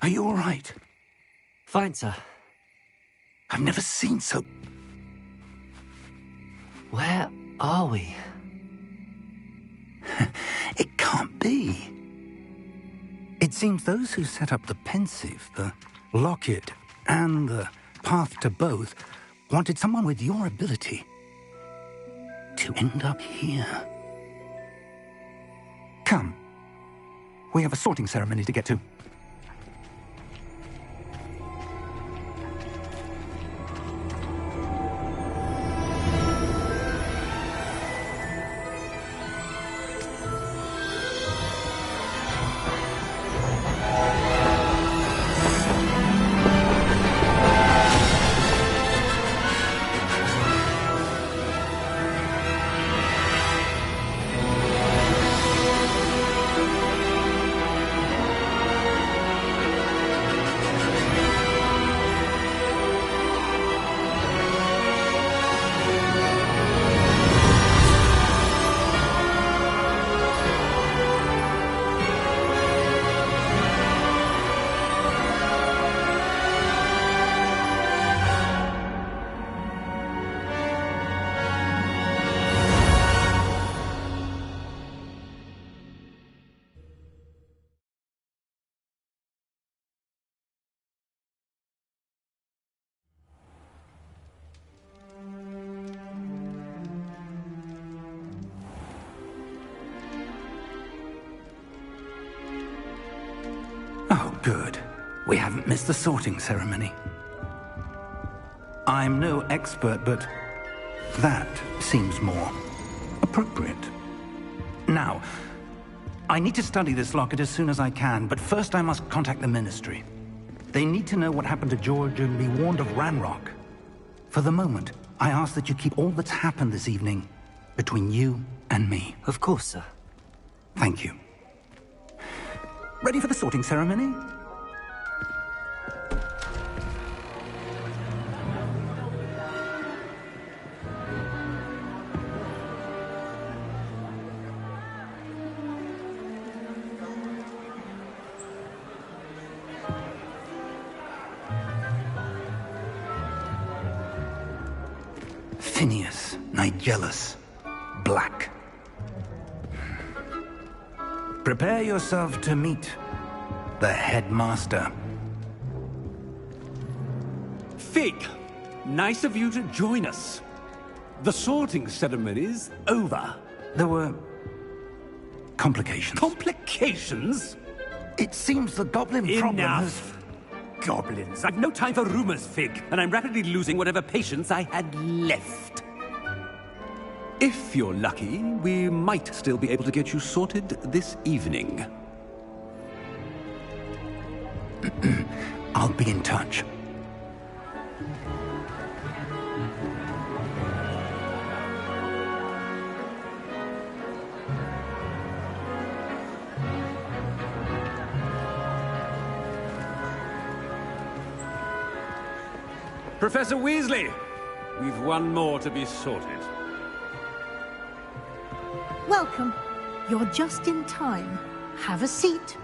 Are you all right? Fine, sir. I've never seen so... Where are we? It can't be. It seems those who set up the Pensieve, the Locket, and the Path to Both wanted someone with your ability to end up here. Come. We have a sorting ceremony to get to. Oh, good. We haven't missed the sorting ceremony. I'm no expert, but that seems more appropriate. Now, I need to study this locket as soon as I can, but first I must contact the Ministry. They need to know what happened to George and be warned of Ranrock. For the moment, I ask that you keep all that's happened this evening between you and me. Of course, sir. Thank you. Ready for the sorting ceremony? Phineas Nigellus Black. Prepare yourself to meet the headmaster. Fig, nice of you to join us. The sorting ceremony's over. There were complications. Complications? It seems the goblin problem has... Enough. Goblins. I've no time for rumors, Fig, and I'm rapidly losing whatever patience I had left. If you're lucky, we might still be able to get you sorted this evening. I'll be in touch. Professor Weasley, we've one more to be sorted. Welcome. You're just in time. Have a seat.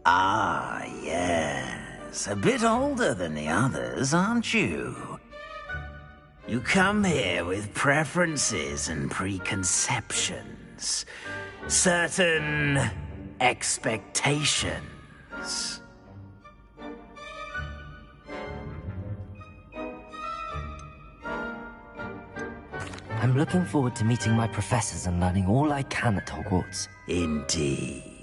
Ah, yes. A bit older than the others, aren't you? You come here with preferences and preconceptions. Certain expectations. I'm looking forward to meeting my professors and learning all I can at Hogwarts. Indeed.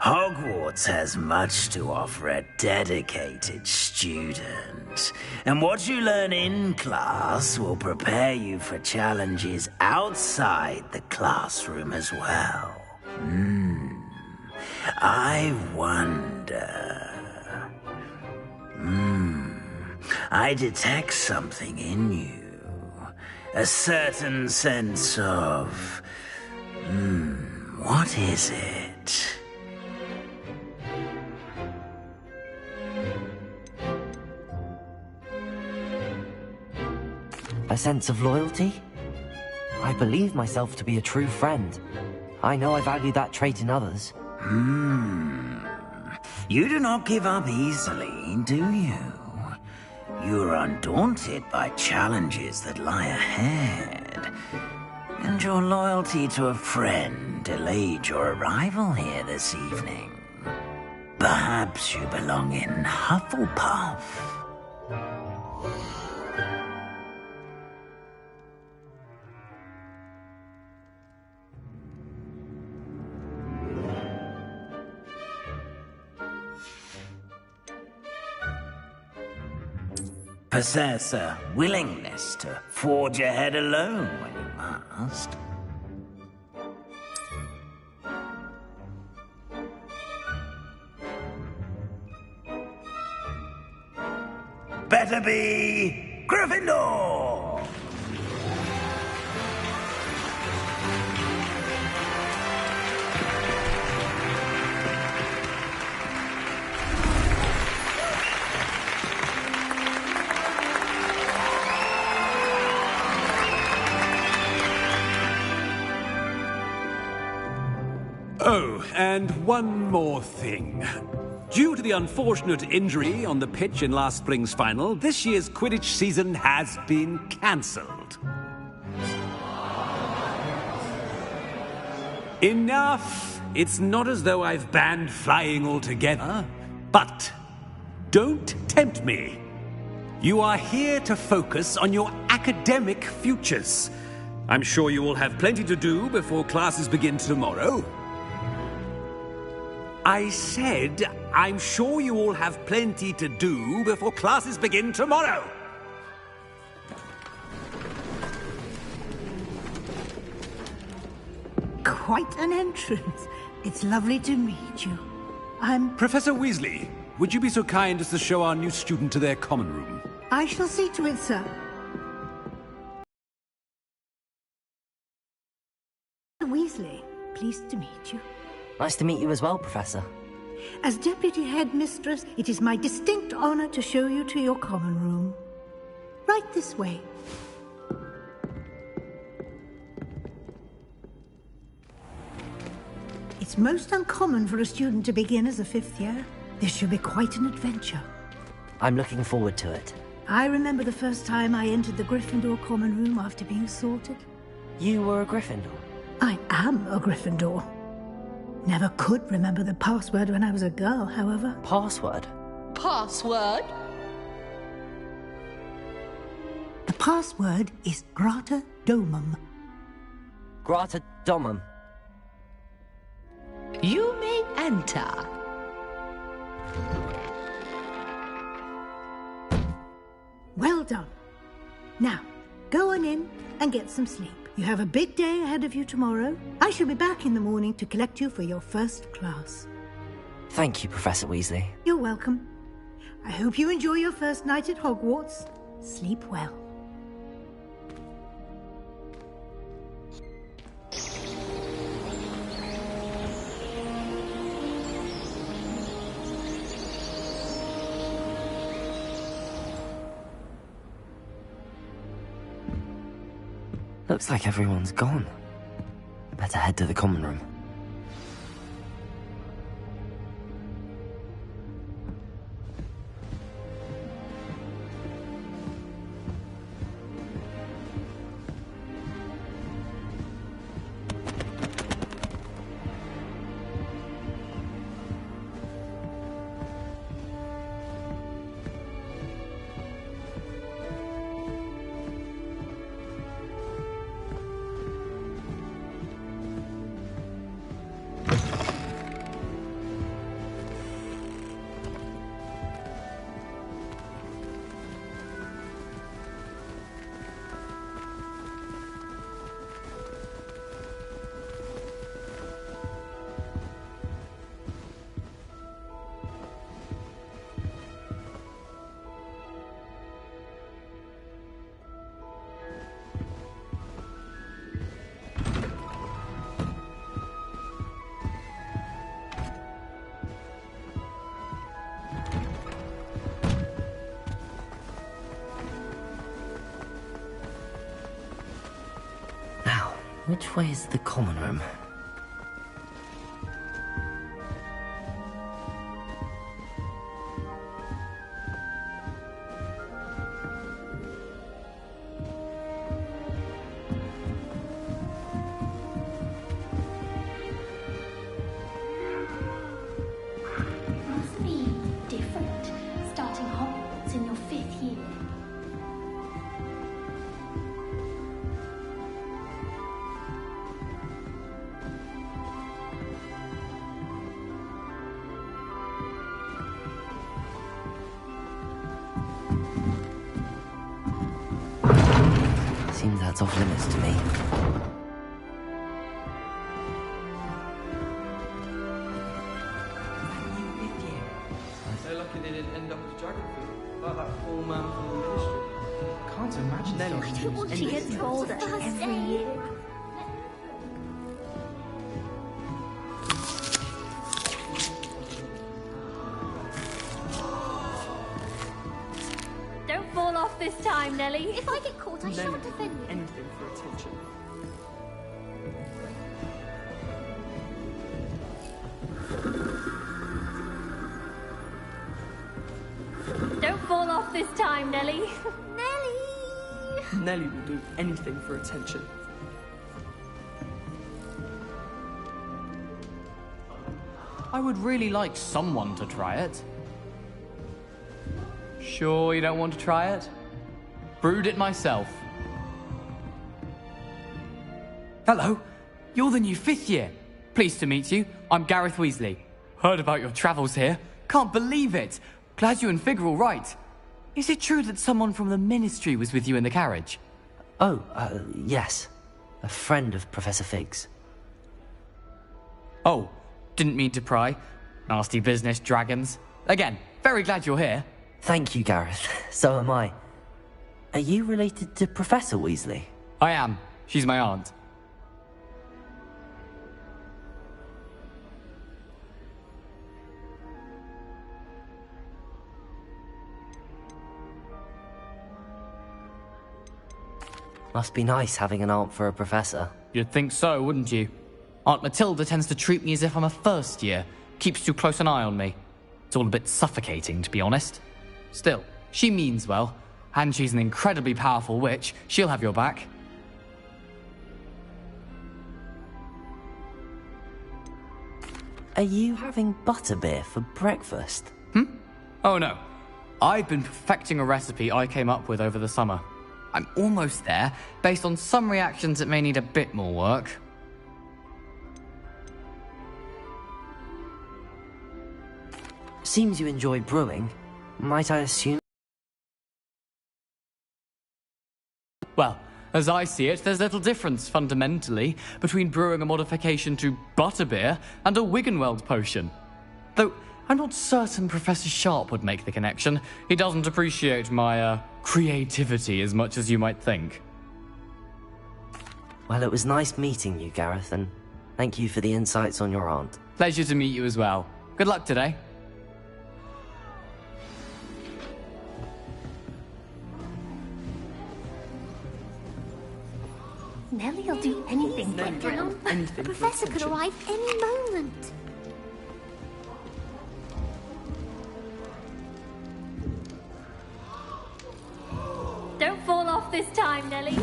Hogwarts has much to offer a dedicated student. And what you learn in class will prepare you for challenges outside the classroom as well. I wonder... I detect something in you. A certain sense of... what is it? A sense of loyalty? I believe myself to be a true friend. I know I value that trait in others. You do not give up easily, do you? You are undaunted by challenges that lie ahead. And your loyalty to a friend delayed your arrival here this evening. Perhaps you belong in Hufflepuff. Possess a willingness to forge ahead alone when you must. Better be Gryffindor! Oh, and one more thing. Due to the unfortunate injury on the pitch in last spring's final, this year's Quidditch season has been cancelled. Enough! It's not as though I've banned flying altogether, but don't tempt me. You are here to focus on your academic futures. I'm sure you will have plenty to do before classes begin tomorrow. I said, I'm sure you all have plenty to do before classes begin tomorrow. Quite an entrance. It's lovely to meet you. I'm... Professor Weasley, would you be so kind as to show our new student to their common room? I shall see to it, sir. Weasley, pleased to meet you. Nice to meet you as well, Professor. As Deputy Headmistress, it is my distinct honor to show you to your common room. Right this way. It's most uncommon for a student to begin as a fifth year. This should be quite an adventure. I'm looking forward to it. I remember the first time I entered the Gryffindor common room after being sorted. You were a Gryffindor? I am a Gryffindor. Never could remember the password when I was a girl, however. Password? Password? The password is Grata Domum. Grata Domum. You may enter. Well done. Now, go on in and get some sleep. You have a big day ahead of you tomorrow. I shall be back in the morning to collect you for your first class. Thank you, Professor Weasley. You're welcome. I hope you enjoy your first night at Hogwarts. Sleep well. Looks like everyone's gone. Better head to the common room. Which way is the common room? Must be different, starting Hogwarts in your 5th year. Seems that's off limits to me. So lucky they didn't end up as dragon food, like that poor man from the ministry. Can't imagine them. I don't want to get told every year. Don't fall off this time, Nelly. If I get caught, I shan't defend you. Anything for attention. Don't fall off this time, Nelly. Nelly! Nelly will do anything for attention. I would really like someone to try it. Sure you don't want to try it? Brewed it myself. Hello, you're the new 5th year. Pleased to meet you. I'm Gareth Weasley. Heard about your travels here. Can't believe it. Glad you and Fig are all right. Is it true that someone from the Ministry was with you in the carriage? Oh, yes. A friend of Professor Fig's. Oh, didn't mean to pry. Nasty business, dragons. Again, very glad you're here. Thank you, Gareth. So am I. Are you related to Professor Weasley? I am. She's my aunt. Must be nice having an aunt for a professor. You'd think so, wouldn't you? Aunt Matilda tends to treat me as if I'm a first year. Keeps too close an eye on me. It's all a bit suffocating, to be honest. Still, she means well. And she's an incredibly powerful witch. She'll have your back. Are you having butterbeer for breakfast? Oh no. I've been perfecting a recipe I came up with over the summer. I'm almost there, based on some reactions that may need a bit more work. Seems you enjoy brewing. Might I assume? Well, as I see it, there's little difference, fundamentally, between brewing a modification to butterbeer and a Wiggenweld potion. Though, I'm not certain Professor Sharp would make the connection. He doesn't appreciate my, creativity as much as you might think. Well, it was nice meeting you, Gareth, and thank you for the insights on your aunt. Pleasure to meet you as well. Good luck today. Nelly'll do anything for Brown. Anything for Professor could attention. arrive any moment. Don't fall off this time, Nelly.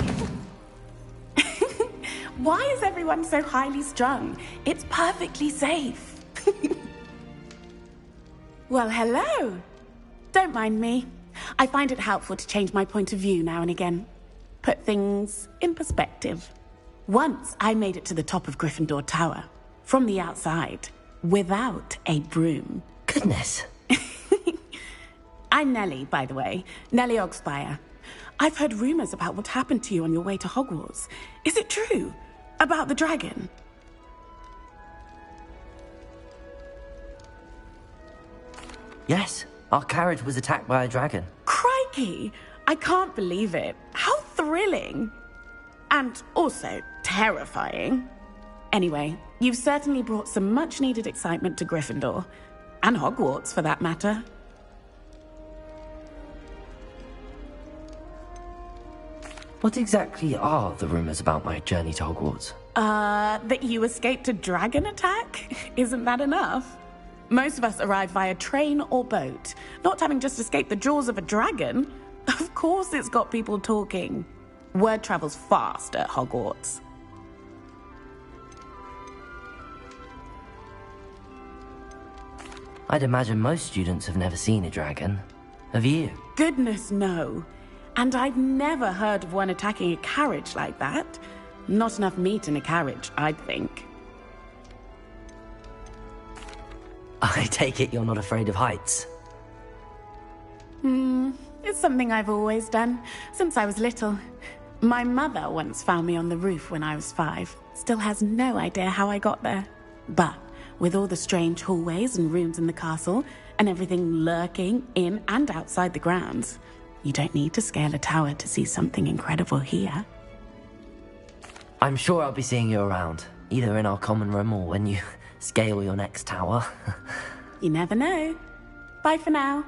Why is everyone so highly strung? It's perfectly safe. Well, hello. Don't mind me. I find it helpful to change my point of view now and again. Put things in perspective. Once I made it to the top of Gryffindor Tower, from the outside, without a broom. Goodness. I'm Nelly, by the way. Nelly Ogspire. I've heard rumors about what happened to you on your way to Hogwarts. Is it true? About the dragon? Yes, our carriage was attacked by a dragon. Crikey! I can't believe it. How thrilling! And also terrifying. Anyway, you've certainly brought some much-needed excitement to Gryffindor. And Hogwarts, for that matter. What exactly are the rumors about my journey to Hogwarts? That you escaped a dragon attack? Isn't that enough? Most of us arrive via train or boat, not having just escaped the jaws of a dragon. Of course it's got people talking. Word travels fast at Hogwarts. I'd imagine most students have never seen a dragon. Have you? Goodness, no. And I've never heard of one attacking a carriage like that. Not enough meat in a carriage, I'd think. I take it you're not afraid of heights. It's something I've always done, since I was little. My mother once found me on the roof when I was 5. Still has no idea how I got there. But with all the strange hallways and rooms in the castle, and everything lurking in and outside the grounds, you don't need to scale a tower to see something incredible here. I'm sure I'll be seeing you around, either in our common room or when you scale your next tower. You never know. Bye for now.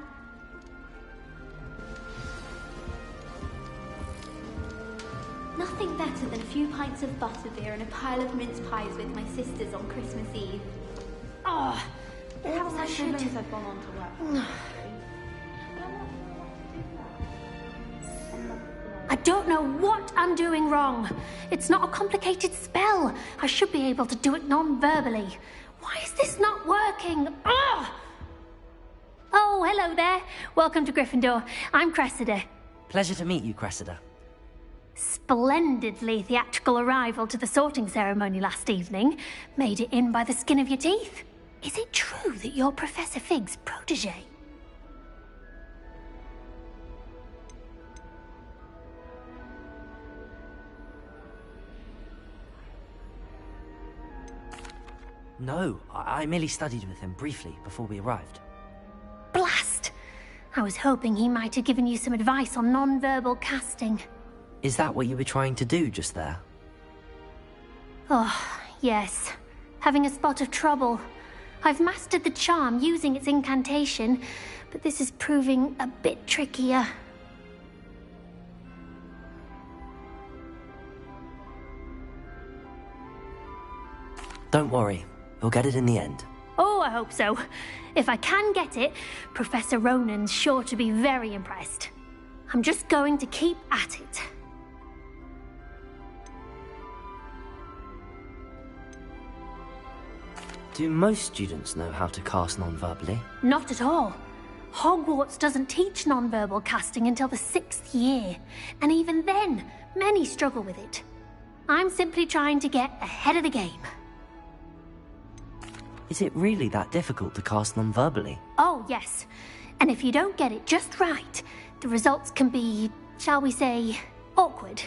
Nothing better than a few pints of butterbeer and a pile of mince pies with my sisters on Christmas Eve. Oh, perhaps I should. Have gone on to work. I don't know what I'm doing wrong. It's not a complicated spell. I should be able to do it non-verbally. Why is this not working? Ugh! Oh, hello there. Welcome to Gryffindor. I'm Cressida. Pleasure to meet you, Cressida. Splendidly theatrical arrival to the sorting ceremony last evening. Made it in by the skin of your teeth. Is it true that you're Professor Fig's protege? No, I merely studied with him briefly before we arrived. Blast! I was hoping he might have given you some advice on non-verbal casting. Is that what you were trying to do just there? Oh, yes. Having a spot of trouble. I've mastered the charm using its incantation, but this is proving a bit trickier. Don't worry, we'll get it in the end. Oh, I hope so. If I can get it, Professor Ronan's sure to be very impressed. I'm just going to keep at it. Do most students know how to cast non-verbally? Not at all. Hogwarts doesn't teach non-verbal casting until the 6th year, and even then, many struggle with it. I'm simply trying to get ahead of the game. Is it really that difficult to cast non-verbally? Oh, yes. And if you don't get it just right, the results can be, shall we say, awkward.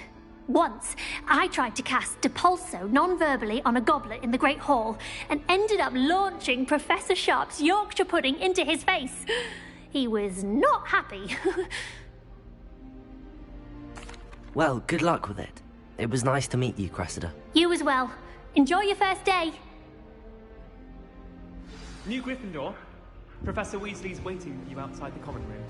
Once, I tried to cast Depulso non-verbally on a goblet in the Great Hall and ended up launching Professor Sharp's Yorkshire pudding into his face. He was not happy. Well, good luck with it. It was nice to meet you, Cressida. You as well. Enjoy your first day. New Gryffindor, Professor Weasley's waiting for you outside the common room.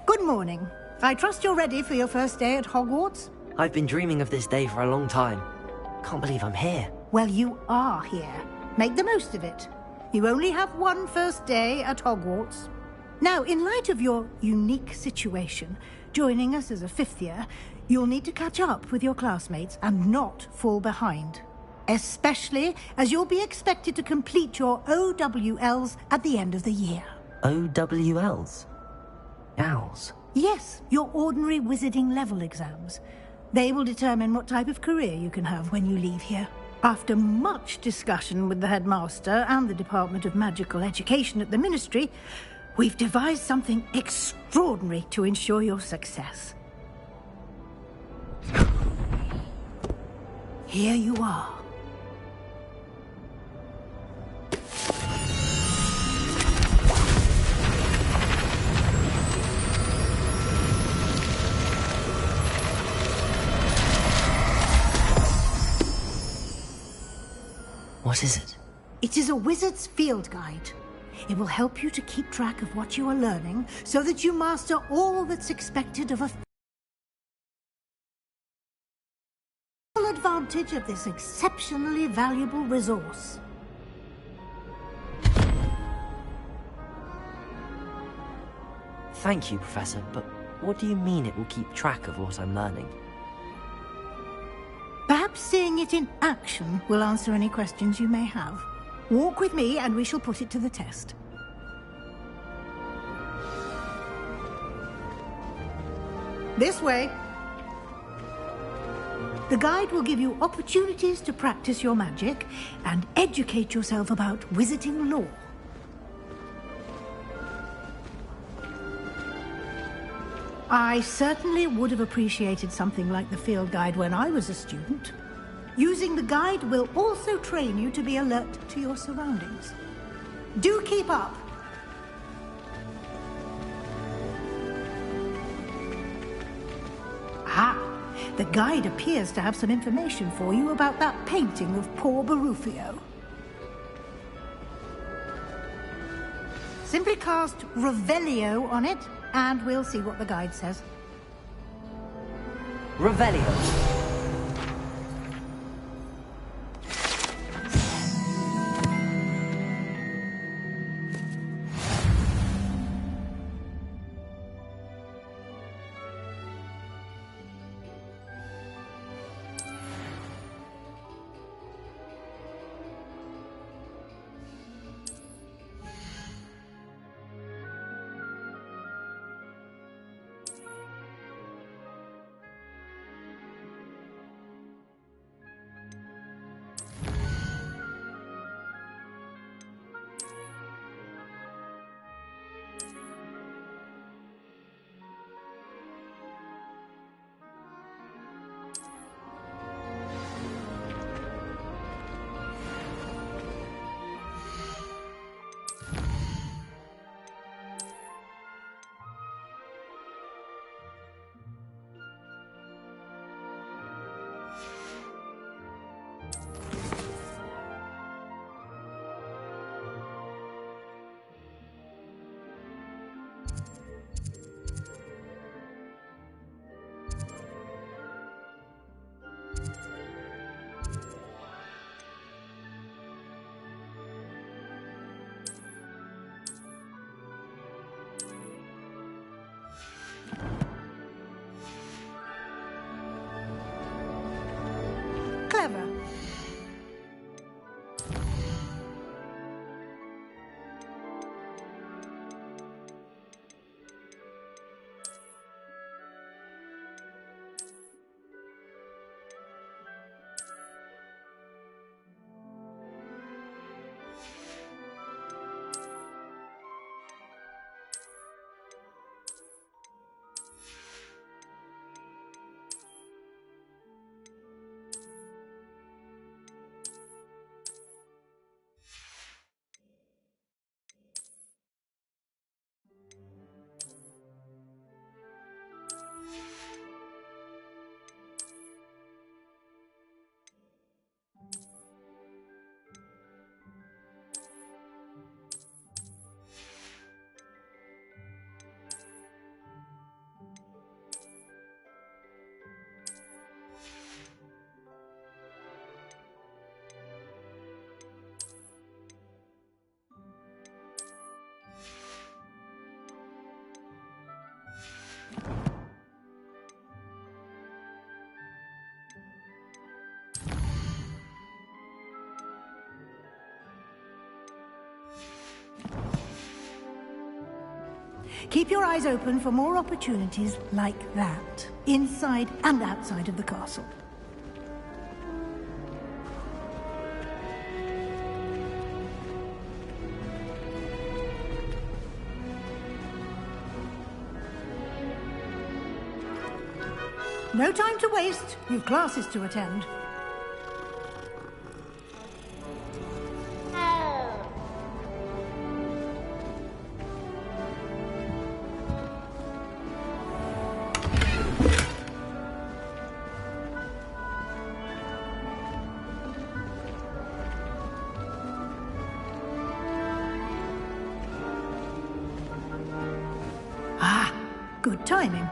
Good morning. I trust you're ready for your first day at Hogwarts? I've been dreaming of this day for a long time. Can't believe I'm here. Well, you are here. Make the most of it. You only have one first day at Hogwarts. Now, in light of your unique situation, joining us as a 5th year, you'll need to catch up with your classmates and not fall behind. Especially as you'll be expected to complete your OWLs at the end of the year. OWLs? Owls? Yes, your ordinary wizarding level exams. They will determine what type of career you can have when you leave here. After much discussion with the headmaster and the Department of Magical Education at the Ministry, we've devised something extraordinary to ensure your success. Here you are. What is it? It is a wizard's field guide. It will help you to keep track of what you are learning so that you master all that's expected of a full advantage of this exceptionally valuable resource. Thank you, Professor, but what do you mean it will keep track of what I'm learning? Perhaps seeing it in action will answer any questions you may have. Walk with me and we shall put it to the test. This way. The guide will give you opportunities to practice your magic and educate yourself about wizarding lore. I certainly would have appreciated something like the field guide when I was a student. Using the guide will also train you to be alert to your surroundings. Do keep up! Ah, the guide appears to have some information for you about that painting of poor Barufio. Simply cast Revelio on it, and we'll see what the guide says. Revelio. Keep your eyes open for more opportunities like that, inside and outside of the castle. No time to waste. You've classes to attend. Ah, good timing.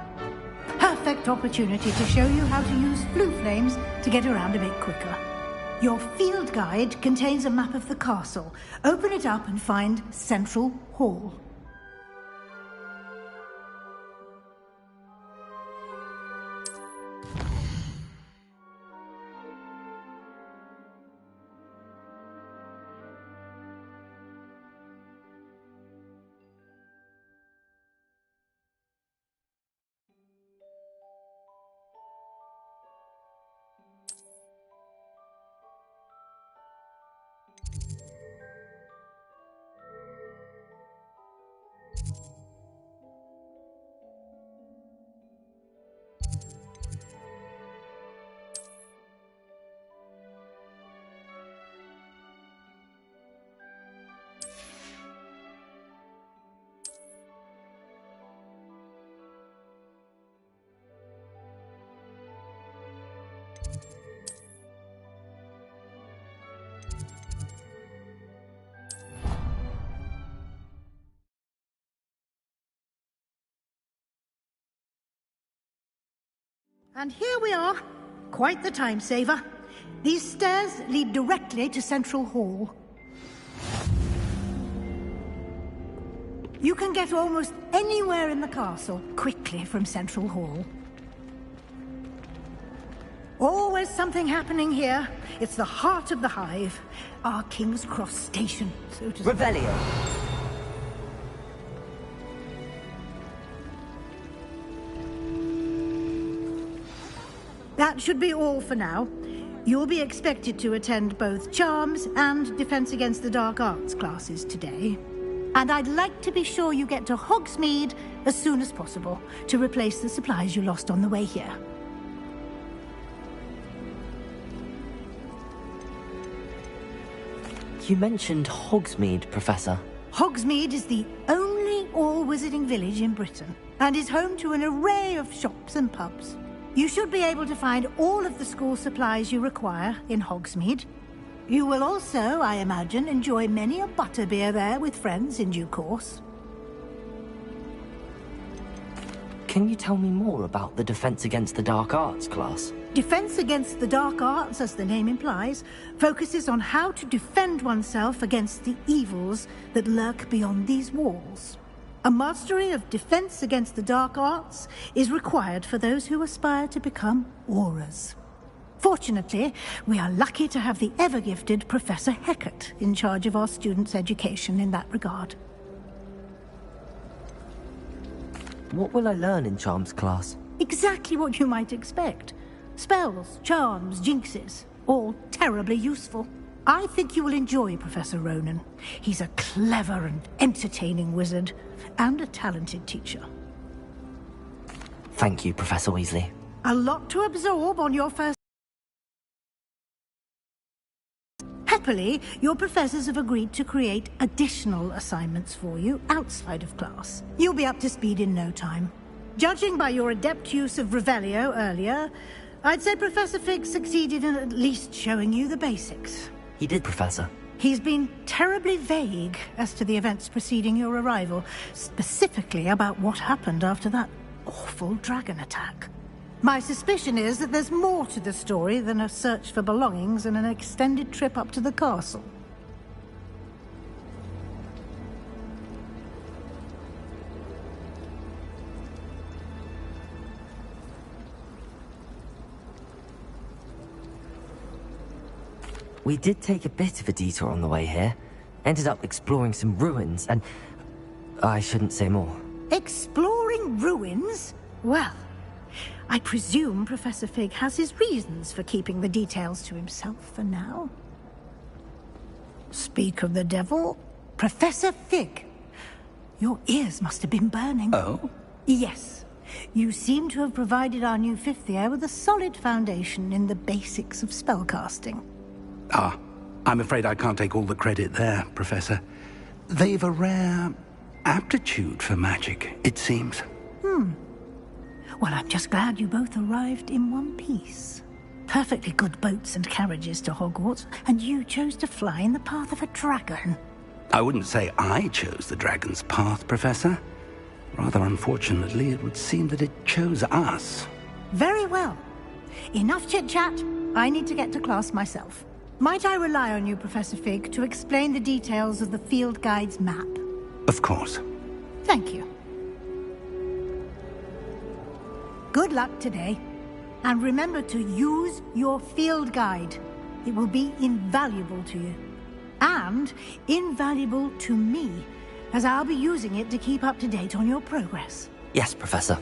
Perfect opportunity to show you how to use flue flames to get around a bit quicker. Your field guide contains a map of the castle. Open it up and find Central Hall. And here we are. Quite the time saver. These stairs lead directly to Central Hall. You can get almost anywhere in the castle quickly from Central Hall. Always something happening here. It's the heart of the Hive. Our King's Cross station, so to say. Revelio. That should be all for now. You'll be expected to attend both Charms and Defense Against the Dark Arts classes today. And I'd like to be sure you get to Hogsmeade as soon as possible to replace the supplies you lost on the way here. You mentioned Hogsmeade, Professor. Hogsmeade is the only all-wizarding village in Britain and is home to an array of shops and pubs. You should be able to find all of the school supplies you require in Hogsmeade. You will also, I imagine, enjoy many a butterbeer there with friends in due course. Can you tell me more about the Defense Against the Dark Arts class? Defense Against the Dark Arts, as the name implies, focuses on how to defend oneself against the evils that lurk beyond these walls. A mastery of Defense Against the Dark Arts is required for those who aspire to become Aurors. Fortunately, we are lucky to have the ever-gifted Professor Hecat in charge of our students' education in that regard. What will I learn in Charms class? Exactly what you might expect. Spells, charms, jinxes, all terribly useful. I think you will enjoy Professor Ronen. He's a clever and entertaining wizard, and a talented teacher. Thank you, Professor Weasley. A lot to absorb on your first... Happily, your professors have agreed to create additional assignments for you outside of class. You'll be up to speed in no time. Judging by your adept use of Revelio earlier, I'd say Professor Fig succeeded in at least showing you the basics. He did, Professor. He's been terribly vague as to the events preceding your arrival, specifically about what happened after that awful dragon attack. My suspicion is that there's more to the story than a search for belongings and an extended trip up to the castle. We did take a bit of a detour on the way here. Ended up exploring some ruins and... I shouldn't say more. Exploring ruins? Well, I presume Professor Fig has his reasons for keeping the details to himself for now. Speak of the devil, Professor Fig. Your ears must have been burning. Oh? Yes. You seem to have provided our new fifth year with a solid foundation in the basics of spellcasting. Ah, I'm afraid I can't take all the credit there, Professor. They've a rare aptitude for magic, it seems. Well, I'm just glad you both arrived in one piece. Perfectly good boats and carriages to Hogwarts, and you chose to fly in the path of a dragon. I wouldn't say I chose the dragon's path, Professor. Rather unfortunately, it would seem that it chose us. Very well. Enough chit-chat. I need to get to class myself. Might I rely on you, Professor Fig, to explain the details of the field guide's map? Of course. Thank you. Good luck today. And remember to use your field guide. It will be invaluable to you. And invaluable to me, as I'll be using it to keep up to date on your progress. Yes, Professor.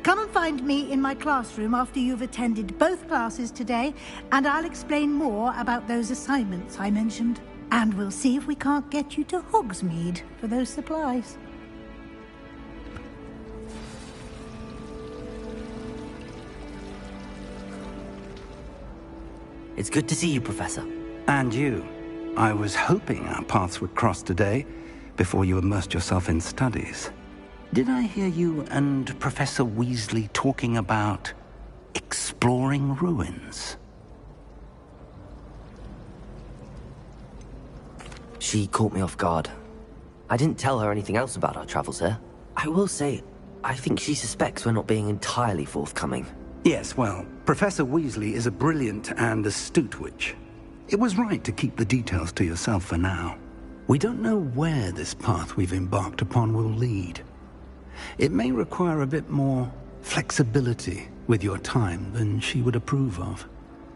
Come and find me in my classroom after you've attended both classes today, and I'll explain more about those assignments I mentioned. And we'll see if we can't get you to Hogsmeade for those supplies. It's good to see you, Professor. And you. I was hoping our paths would cross today, before you immersed yourself in studies. Did I hear you and Professor Weasley talking about exploring ruins? She caught me off guard. I didn't tell her anything else about our travels here. I will say, I think she suspects we're not being entirely forthcoming. Yes, well, Professor Weasley is a brilliant and astute witch. It was right to keep the details to yourself for now. We don't know where this path we've embarked upon will lead. It may require a bit more flexibility with your time than she would approve of.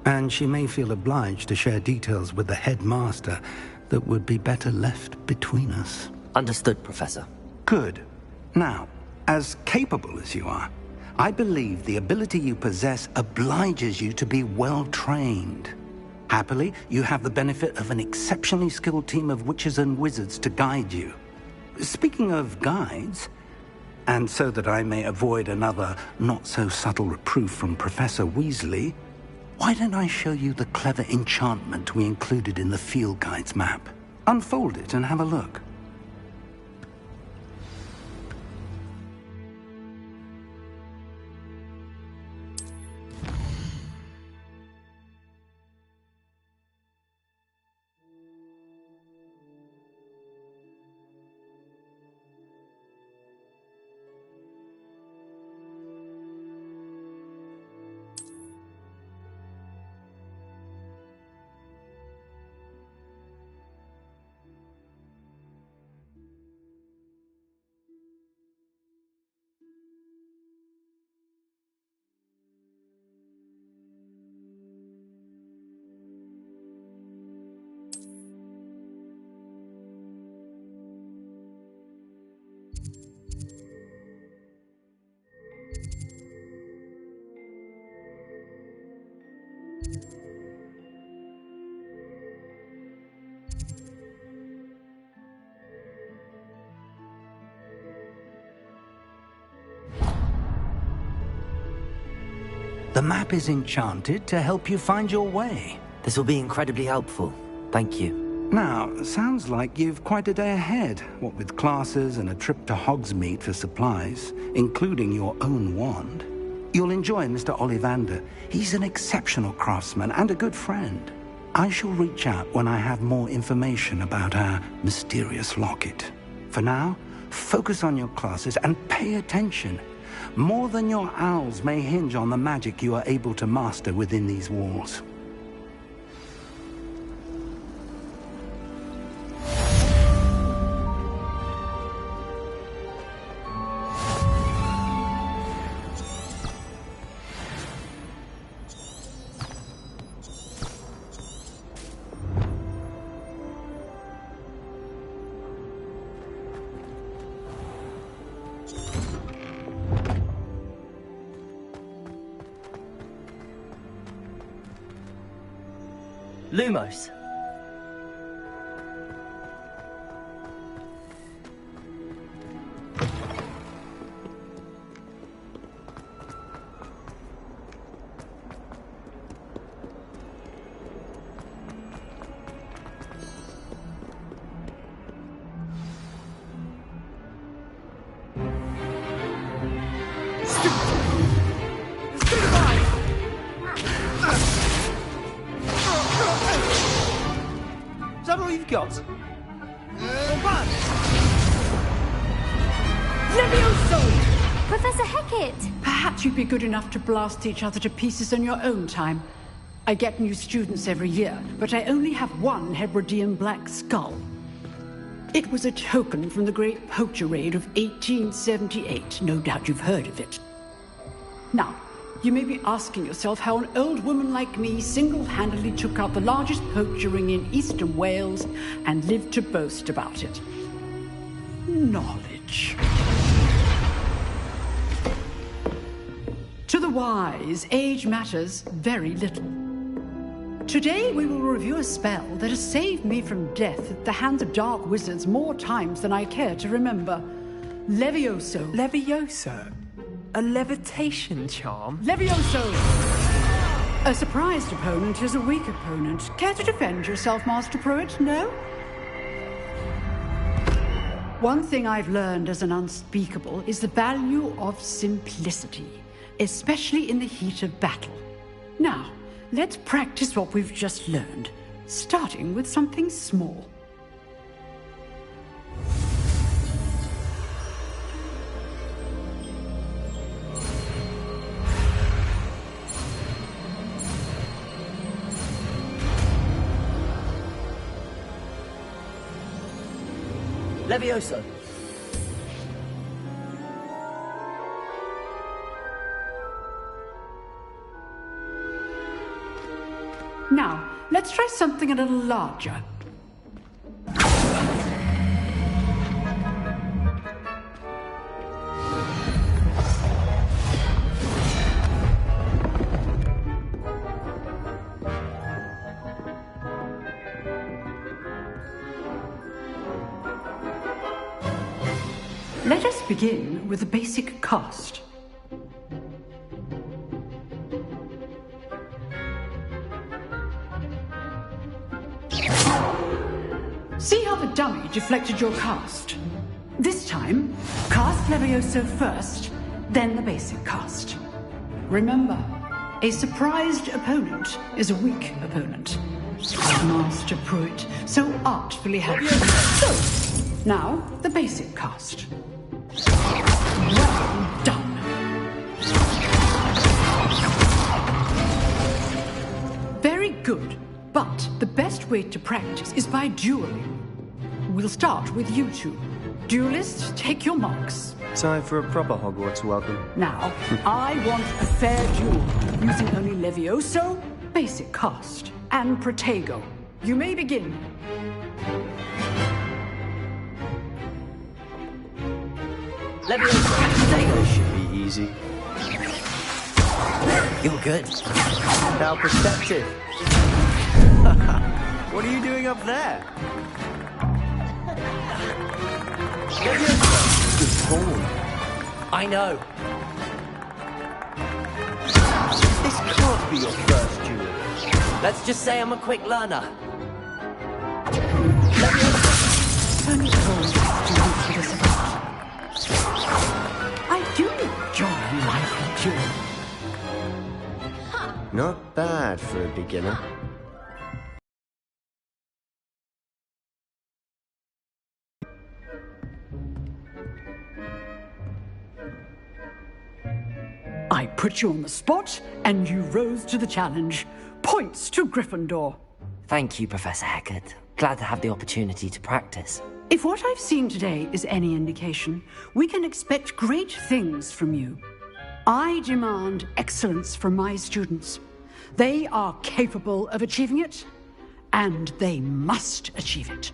And she may feel obliged to share details with the headmaster that would be better left between us. Understood, Professor. Good. Now, as capable as you are, I believe the ability you possess obliges you to be well-trained. Happily, you have the benefit of an exceptionally skilled team of witches and wizards to guide you. Speaking of guides, and so that I may avoid another not-so-subtle reproof from Professor Weasley, why don't I show you the clever enchantment we included in the field guide's map? Unfold it and have a look. The map is enchanted to help you find your way. This will be incredibly helpful. Thank you. Now, sounds like you've quite a day ahead, what with classes and a trip to Hogsmeade for supplies, including your own wand. You'll enjoy Mr. Ollivander. He's an exceptional craftsman and a good friend. I shall reach out when I have more information about our mysterious locket. For now, focus on your classes and pay attention. More than your owls may hinge on the magic you are able to master within these walls. Lumos. Is that all you've got? Levioso! Professor Hecat! Perhaps you'd be good enough to blast each other to pieces in your own time. I get new students every year, but I only have one Hebridean black skull. It was a token from the Great Poacher Raid of 1878. No doubt you've heard of it. Now, you may be asking yourself how an old woman like me single-handedly took out the largest poacher ring in eastern Wales and lived to boast about it. Knowledge. To the wise, age matters very little. Today we will review a spell that has saved me from death at the hands of dark wizards more times than I care to remember. Levioso. Levioso? A levitation charm? Levioso! A surprised opponent is a weak opponent. Care to defend yourself, Master Pruitt? No? One thing I've learned as an unspeakable is the value of simplicity, especially in the heat of battle. Now, let's practice what we've just learned, starting with something small. Levioso. Now, let's try something a little larger. Let us begin with the basic cast. See how the dummy deflected your cast? This time, cast Levioso first, then the basic cast. Remember, a surprised opponent is a weak opponent. Master Pruitt so artfully had. So, now the basic cast. Well done. Very good, but the best way to practice is by dueling. We'll start with you two. Duelists, take your marks. Time for a proper Hogwarts welcome. Now, I want a fair duel, using only Levioso, basic cast, and Protego. You may begin. Levioso. Should be easy. You're good. How perceptive. What are you doing up there? Good form. I know. This can't be your first duel. Let's just say I'm a quick learner. Only told students for this event. I do enjoy my duel. Not bad for a beginner. I put you on the spot, and you rose to the challenge. Points to Gryffindor. Thank you, Professor Hecat. Glad to have the opportunity to practice. If what I've seen today is any indication, we can expect great things from you. I demand excellence from my students. They are capable of achieving it, and they must achieve it.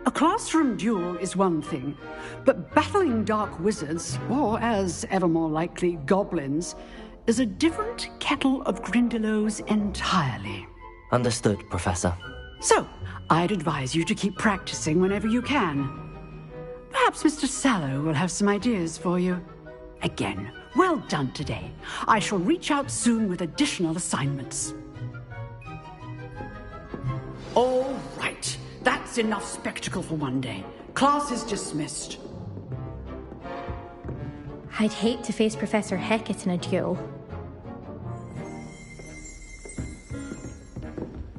A classroom duel is one thing, but battling dark wizards, or as ever more likely, goblins, is a different kettle of Grindylows entirely. Understood, Professor. So, I'd advise you to keep practicing whenever you can. Perhaps Mr. Sallow will have some ideas for you. Again, well done today. I shall reach out soon with additional assignments. All right. That's enough spectacle for one day. Class is dismissed. I'd hate to face Professor Hecat in a duel.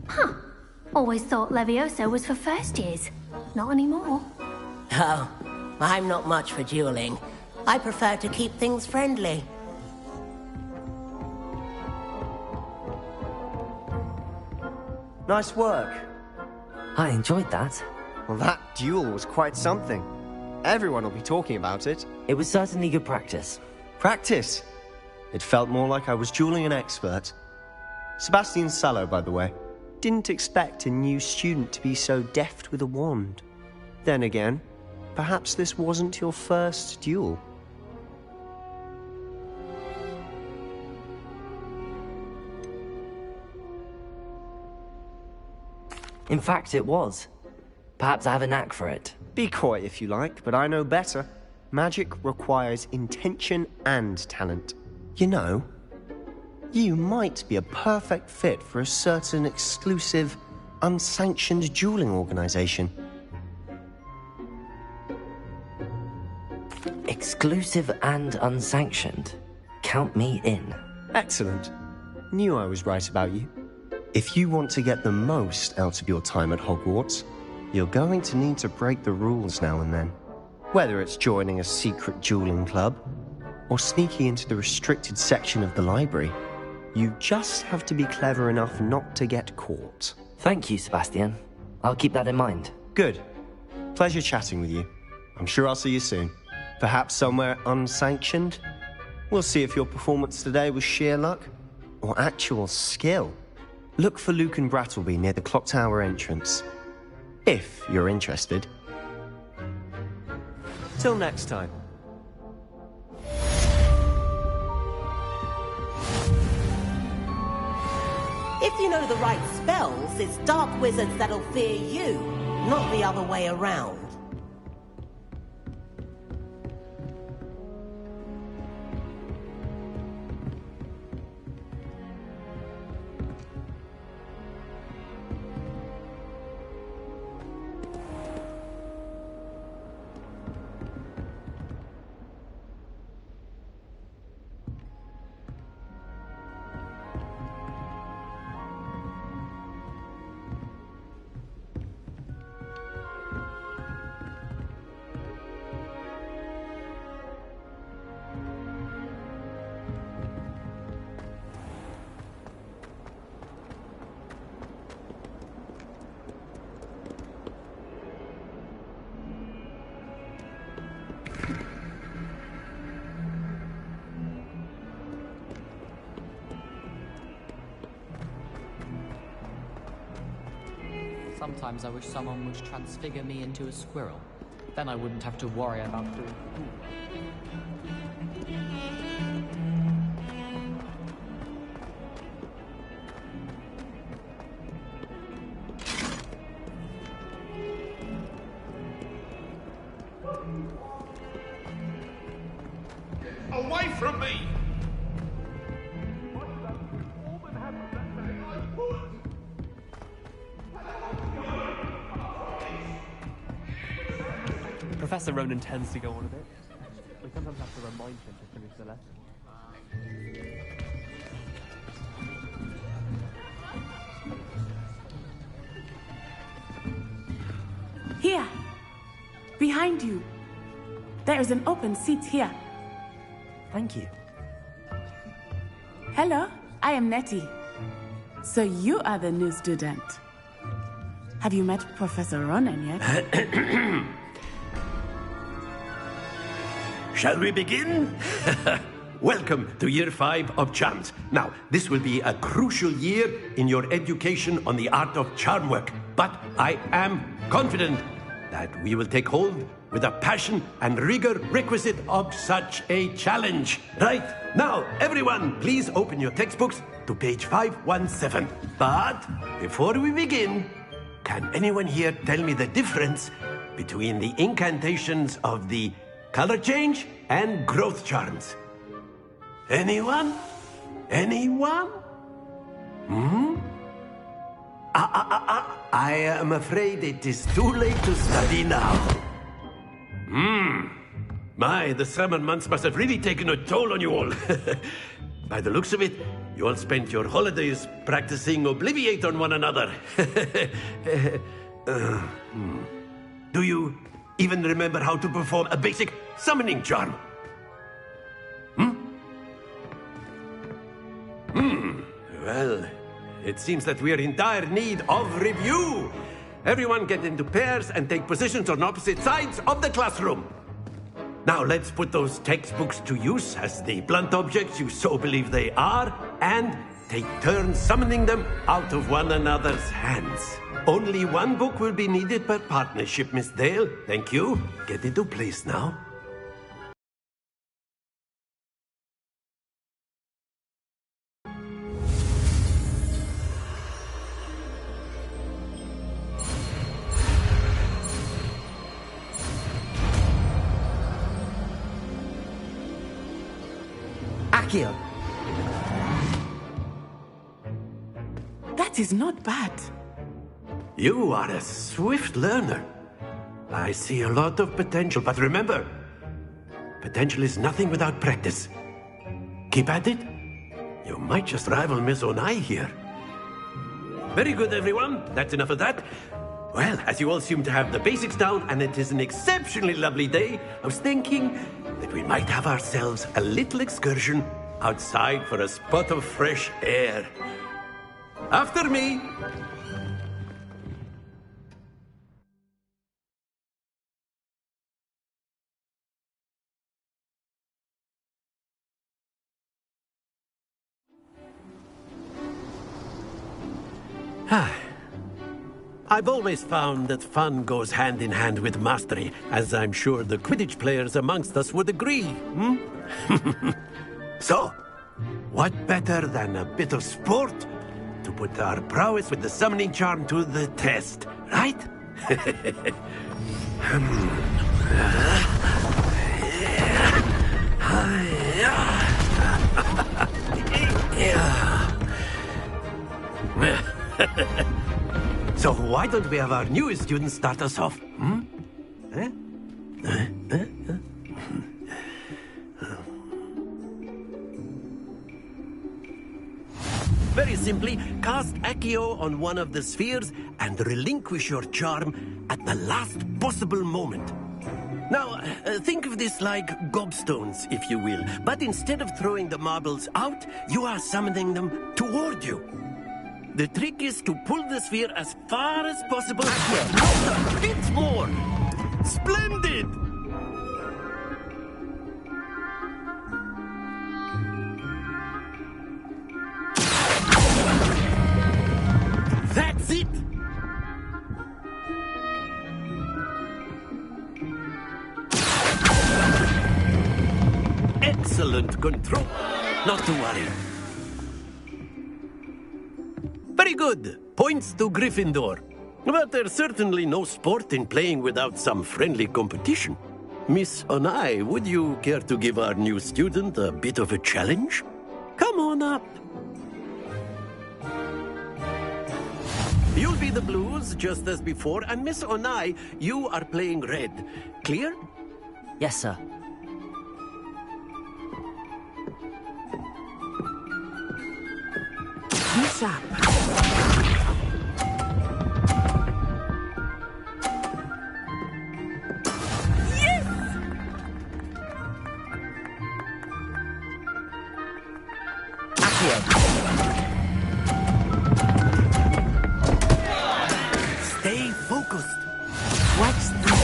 Huh. Always thought Levioso was for first years. Not anymore. Oh, I'm not much for dueling. I prefer to keep things friendly. Nice work. I enjoyed that. Well, that duel was quite something. Everyone will be talking about it. It was certainly good practice. Practice? It felt more like I was dueling an expert. Sebastian Sallow, by the way. Didn't expect a new student to be so deft with a wand. Then again, perhaps this wasn't your first duel. In fact, it was. Perhaps I have a knack for it. Be coy if you like, but I know better. Magic requires intention and talent. You know, you might be a perfect fit for a certain exclusive, unsanctioned dueling organization. Exclusive and unsanctioned. Count me in. Excellent. Knew I was right about you. If you want to get the most out of your time at Hogwarts, you're going to need to break the rules now and then. Whether it's joining a secret dueling club, or sneaking into the restricted section of the library, you just have to be clever enough not to get caught. Thank you, Sebastian. I'll keep that in mind. Good. Pleasure chatting with you. I'm sure I'll see you soon. Perhaps somewhere unsanctioned? We'll see if your performance today was sheer luck, or actual skill. Look for Lucan Brattleby near the Clock Tower entrance. If you're interested. Till next time. If you know the right spells, it's dark wizards that'll fear you, not the other way around. Sometimes I wish someone would transfigure me into a squirrel. Then I wouldn't have to worry about doing Away from me! Professor Ronan tends to go on a bit. We sometimes have to remind him to finish the lesson. Here! Behind you! There is an open seat here. Thank you. Hello, I am Nettie. So you are the new student. Have you met Professor Ronan yet? Shall we begin? Welcome to Year 5 of Charms. Now, this will be a crucial year in your education on the art of charm work, but I am confident that we will take hold with the passion and rigor requisite of such a challenge. Right, now, everyone, please open your textbooks to page 517. But before we begin, can anyone here tell me the difference between the incantations of the color change and growth charms? Anyone? Anyone? I am afraid it is too late to study now. My, the summer months must have really taken a toll on you all. By the looks of it, you all spent your holidays practicing Obliviate on one another. Do you even remember how to perform a basic summoning charm? Well, it seems that we are in dire need of review. Everyone get into pairs and take positions on opposite sides of the classroom. Now let's put those textbooks to use as the blunt objects you so believe they are, and take turns summoning them out of one another's hands. Only one book will be needed per partnership, Miss Dale. Thank you. Get into place now. Accio! That is not bad. You are a swift learner. I see a lot of potential, but remember, potential is nothing without practice. Keep at it. You might just rival Miss Onai here. Very good, everyone. That's enough of that. Well, as you all seem to have the basics down, and it is an exceptionally lovely day, I was thinking that we might have ourselves a little excursion outside for a spot of fresh air. After me! I've always found that fun goes hand in hand with mastery, as I'm sure the Quidditch players amongst us would agree. So, what better than a bit of sport to put our prowess with the summoning charm to the test, right? So why don't we have our newest student start us off? Very simply, cast Accio on one of the spheres and relinquish your charm at the last possible moment. Now, think of this like gobstones, if you will, but instead of throwing the marbles out, you are summoning them toward you. The trick is to pull the sphere as far as possible. Not a bit more. Splendid! That's it! Excellent control. Not to worry. Very good. Points to Gryffindor. But there's certainly no sport in playing without some friendly competition. Miss Onai, would you care to give our new student a bit of a challenge? Come on up. You'll be the blues, just as before, and Miss Onai, you are playing red. Clear? Yes, sir. What's up? Stay focused. Watch this.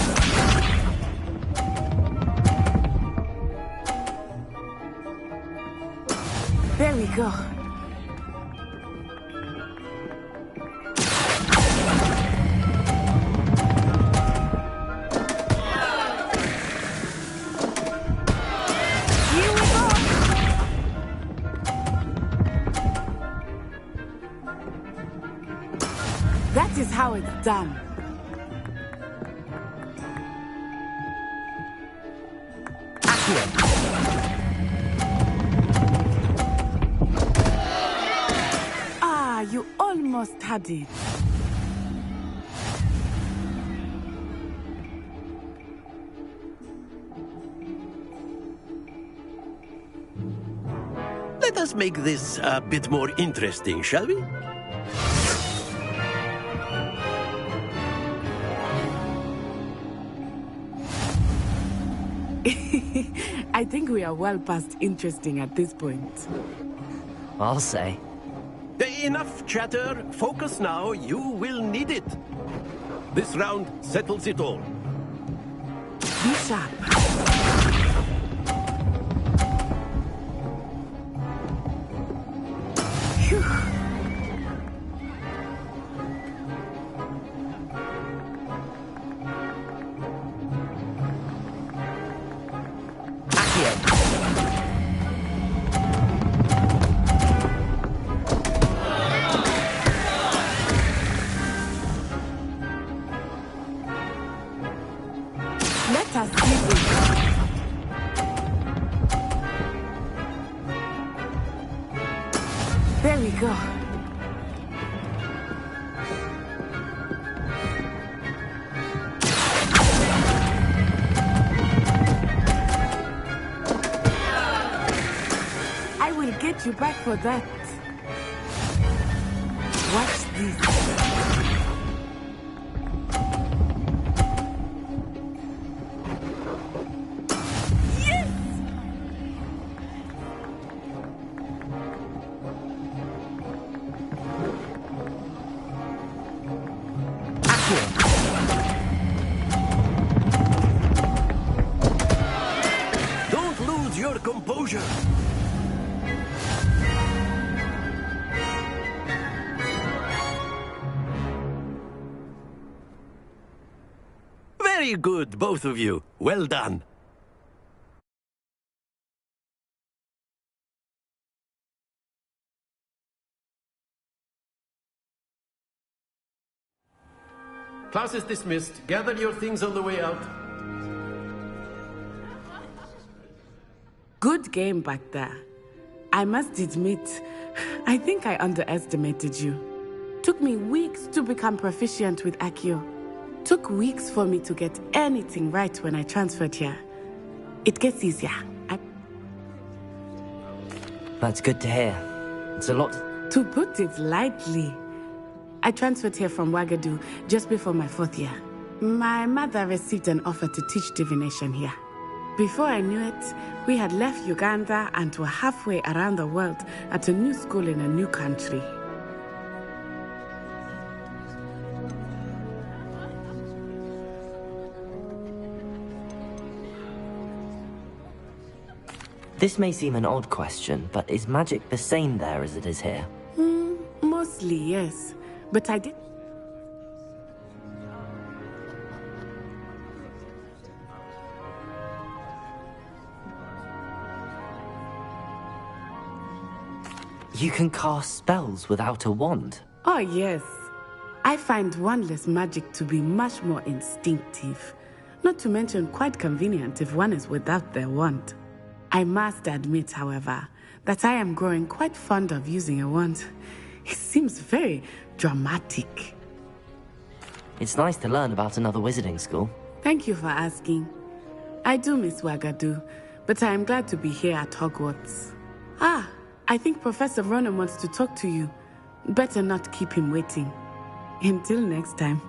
There we go. done. Ah, you almost had it. Let us make this a bit more interesting, shall we? I think we are well past interesting at this point. I'll say. Enough chatter. Focus now. You will need it. This round settles it all. Be sharp. Let us give it. There we go. I will get you back for that. Watch this. Don't lose your composure. Very good, both of you. Well done. Class is dismissed. Gather your things on the way out. Good game back there. I must admit, I think I underestimated you. Took me weeks to become proficient with Accio. Took weeks for me to get anything right when I transferred here. It gets easier. That's good to hear. It's a lot. To put it lightly, I transferred here from Ouagadougou just before my 4th year. My mother received an offer to teach divination here. Before I knew it, we had left Uganda and were halfway around the world at a new school in a new country. This may seem an odd question, but is magic the same there as it is here? Mostly, yes. But I did... You can cast spells without a wand? Oh, yes. I find wandless magic to be much more instinctive. Not to mention quite convenient if one is without their wand. I must admit, however, that I am growing quite fond of using a wand. It seems very dramatic. It's nice to learn about another wizarding school. Thank you for asking. I do miss Ouagadougou, but I am glad to be here at Hogwarts. Ah, I think Professor Ronen wants to talk to you. Better not keep him waiting. Until next time.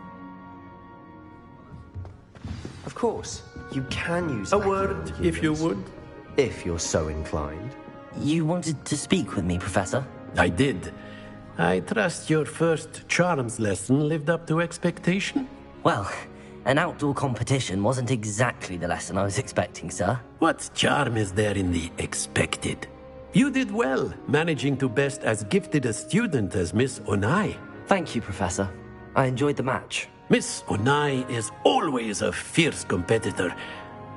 Of course, you can use a word, if you would. If you're so inclined. You wanted to speak with me, Professor? I did. I trust your first charms lesson lived up to expectation? Well, an outdoor competition wasn't exactly the lesson I was expecting, sir. What charm is there in the expected? You did well, managing to best as gifted a student as Miss Onai. Thank you, Professor. I enjoyed the match. Miss Onai is always a fierce competitor,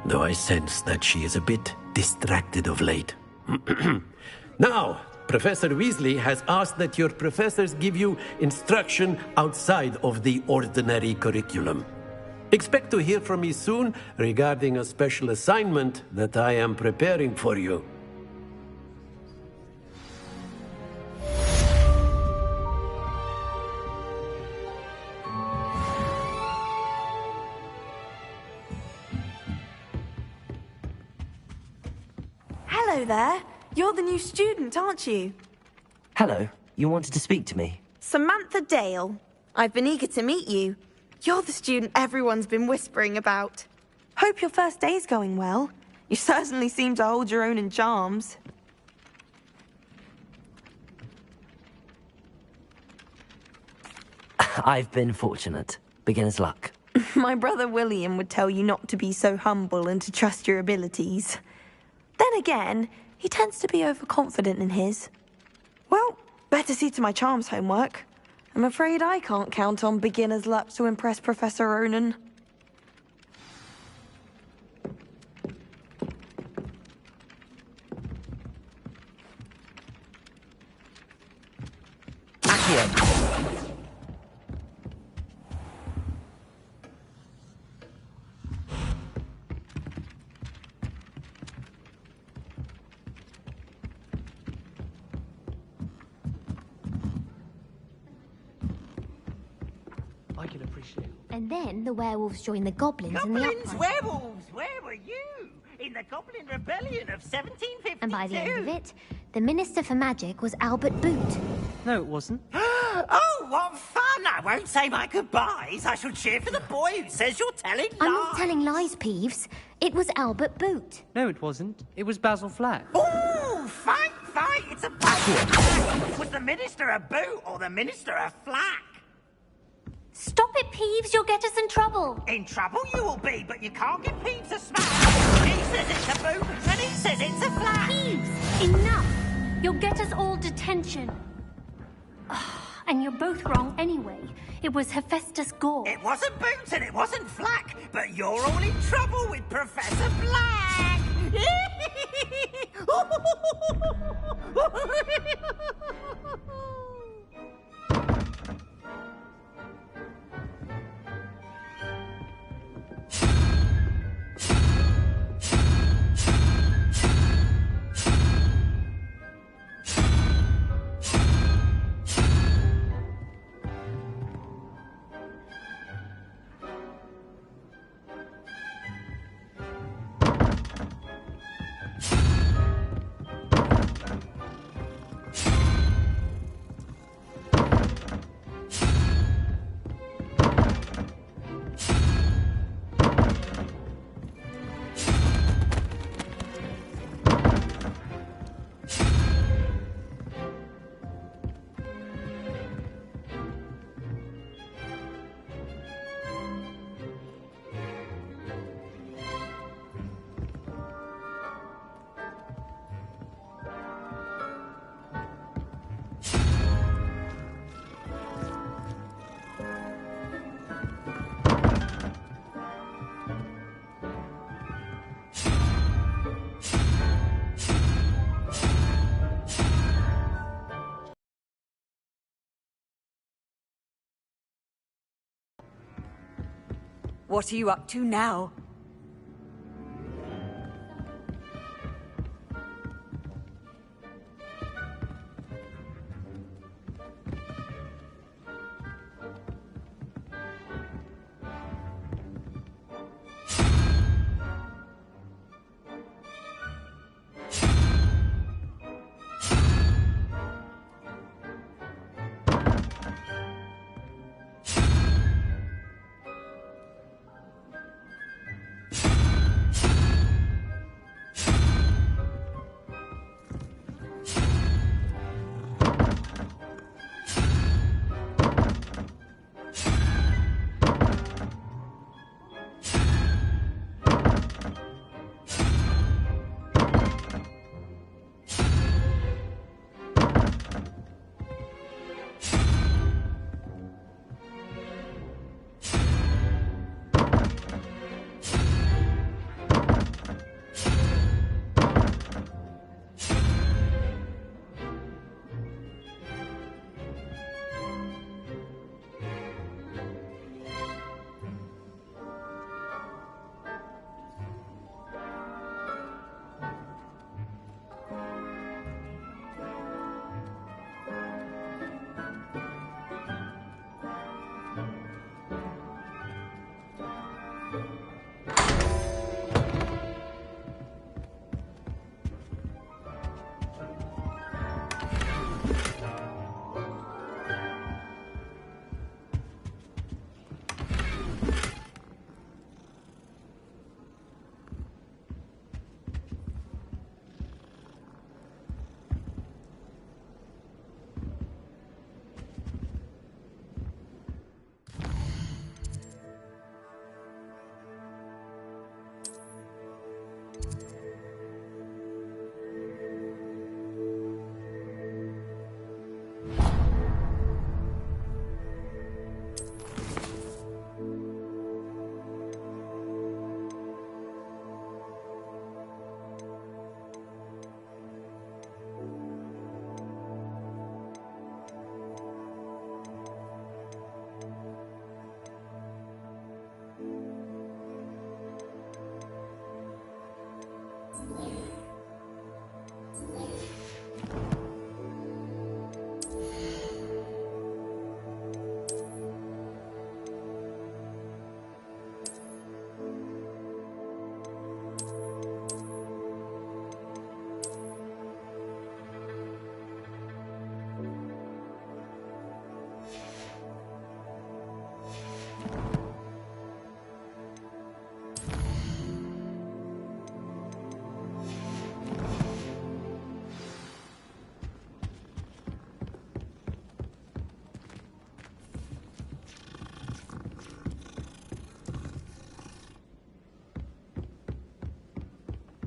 though I sense that she is a bit distracted of late. Now, Professor Weasley has asked that your professors give you instruction outside of the ordinary curriculum. Expect to hear from me soon regarding a special assignment that I am preparing for you. Hello there. You're the new student, aren't you? Hello, you wanted to speak to me? Samantha Dale. I've been eager to meet you. You're the student everyone's been whispering about. Hope your first day's going well. You certainly seem to hold your own in charms. I've been fortunate. Beginner's luck. My brother William would tell you not to be so humble and to trust your abilities. Then again, he tends to be overconfident in his. Well, better see to my charms homework. I'm afraid I can't count on beginner's luck to impress Professor Ronen. I can appreciate it. And then the werewolves joined the goblins in the Goblins, uprising. werewolves, where were you? In the Goblin Rebellion of 1752? And by the end of it, the Minister for Magic was Albert Boot. No, it wasn't. Oh, what fun! I won't say my goodbyes. I shall cheer for the boy who says you're telling lies. I'm not telling lies, Peeves. It was Albert Boot. No, it wasn't. It was Basil Flack. Ooh, fight! It's a battle. Was the Minister a boot or the Minister a flack? Stop it, Peeves. You'll get us in trouble. In trouble you will be, but you can't give Peeves a smack. He says it's a boot, and he says it's a flack. Peeves, enough. You'll get us all detention. And you're both wrong anyway. It was Hephaestus Gore. It wasn't Boots and it wasn't Flack, but you're all in trouble with Professor Black. What are you up to now?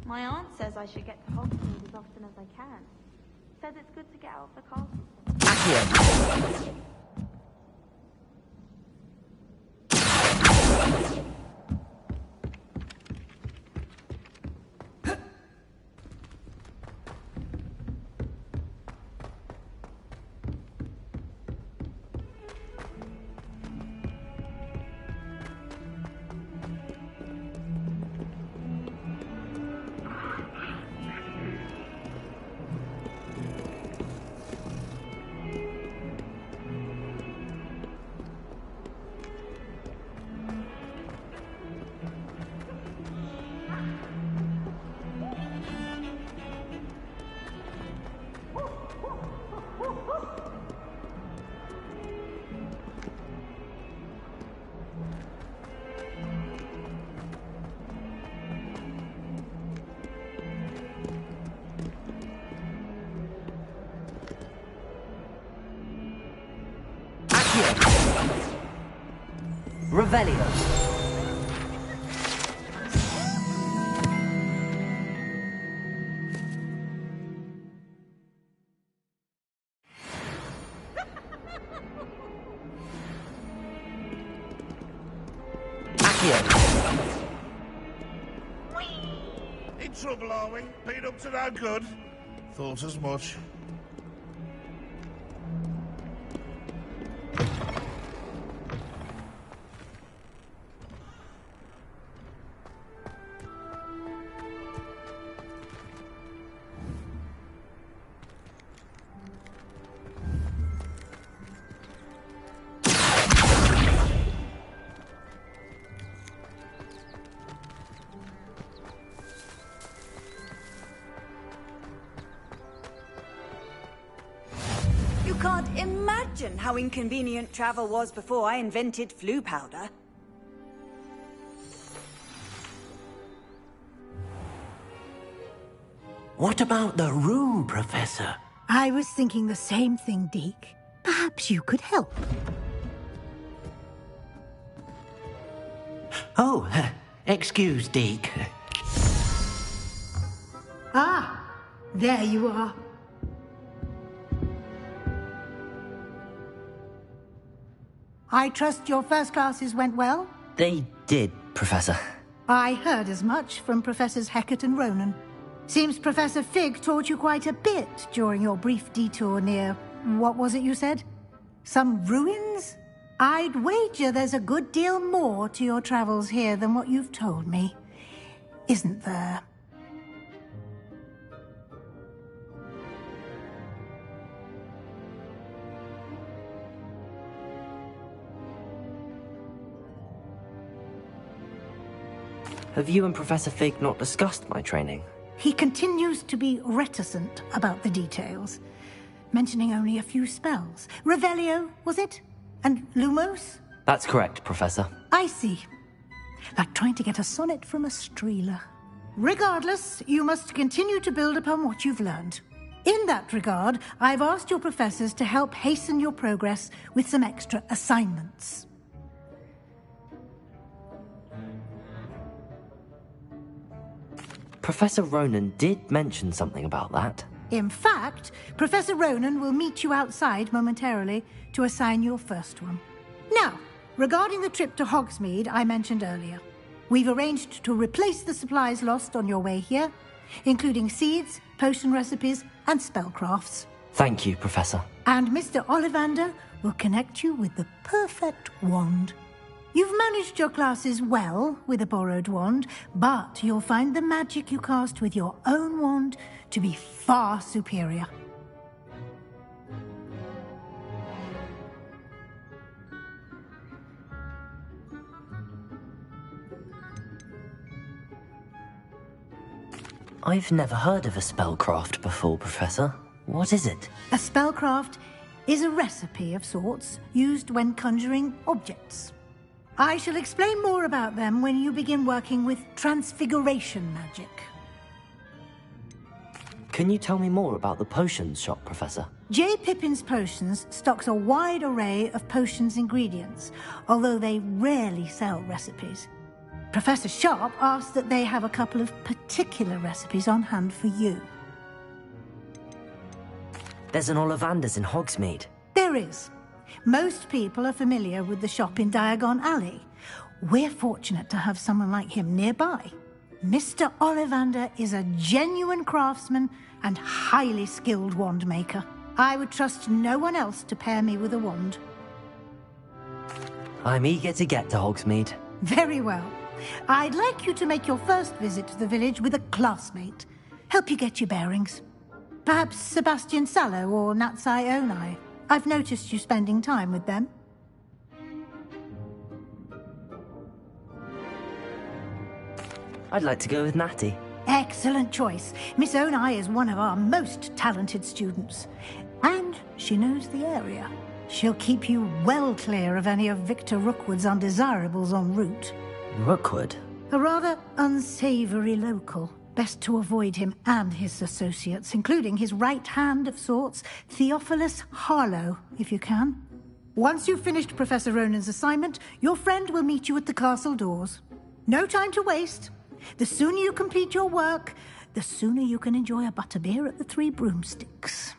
My aunt says I should get to Hogsmeade as often as I can. Says it's good to get out of the castle. Revelio. In trouble, are we? Been up to no good? Thought as much. Can't imagine how inconvenient travel was before I invented flu powder. What about the room, Professor? I was thinking the same thing, Deke. Perhaps you could help. Oh, excuse, Deke. Ah, there you are. I trust your first classes went well? They did, Professor. I heard as much from Professors Hecat and Ronan. Seems Professor Fig taught you quite a bit during your brief detour near... what was it you said? Some ruins? I'd wager there's a good deal more to your travels here than what you've told me. Isn't there? Have you and Professor Fig not discussed my training? He continues to be reticent about the details, mentioning only a few spells. Revelio, was it? And Lumos? That's correct, Professor. I see. Like trying to get a sonnet from a Streeler. Regardless, you must continue to build upon what you've learned. In that regard, I've asked your professors to help hasten your progress with some extra assignments. Professor Ronan did mention something about that. In fact, Professor Ronan will meet you outside momentarily to assign your first one. Now, regarding the trip to Hogsmeade I mentioned earlier, we've arranged to replace the supplies lost on your way here, including seeds, potion recipes, and spellcrafts. Thank you, Professor. And Mr. Ollivander will connect you with the perfect wand. You've managed your classes well with a borrowed wand, but you'll find the magic you cast with your own wand to be far superior. I've never heard of a spellcraft before, Professor. What is it? A spellcraft is a recipe of sorts used when conjuring objects. I shall explain more about them when you begin working with transfiguration magic. Can you tell me more about the potions shop, Professor? J. Pippin's Potions stocks a wide array of potions ingredients, although they rarely sell recipes. Professor Sharp asked that they have a couple of particular recipes on hand for you. There's an Ollivanders in Hogsmeade. There is. Most people are familiar with the shop in Diagon Alley. We're fortunate to have someone like him nearby. Mr. Ollivander is a genuine craftsman and highly skilled wand maker. I would trust no one else to pair me with a wand. I'm eager to get to Hogsmeade. Very well. I'd like you to make your first visit to the village with a classmate. Help you get your bearings. Perhaps Sebastian Sallow or Natsai Onai. I've noticed you spending time with them. I'd like to go with Natty. Excellent choice. Miss Onai is one of our most talented students. And she knows the area. She'll keep you well clear of any of Victor Rookwood's undesirables en route. Rookwood? A rather unsavory local. Best to avoid him and his associates, including his right hand of sorts, Theophilus Harlow, if you can. Once you've finished Professor Ronan's assignment, your friend will meet you at the castle doors. No time to waste. The sooner you complete your work, the sooner you can enjoy a butterbeer at the Three Broomsticks.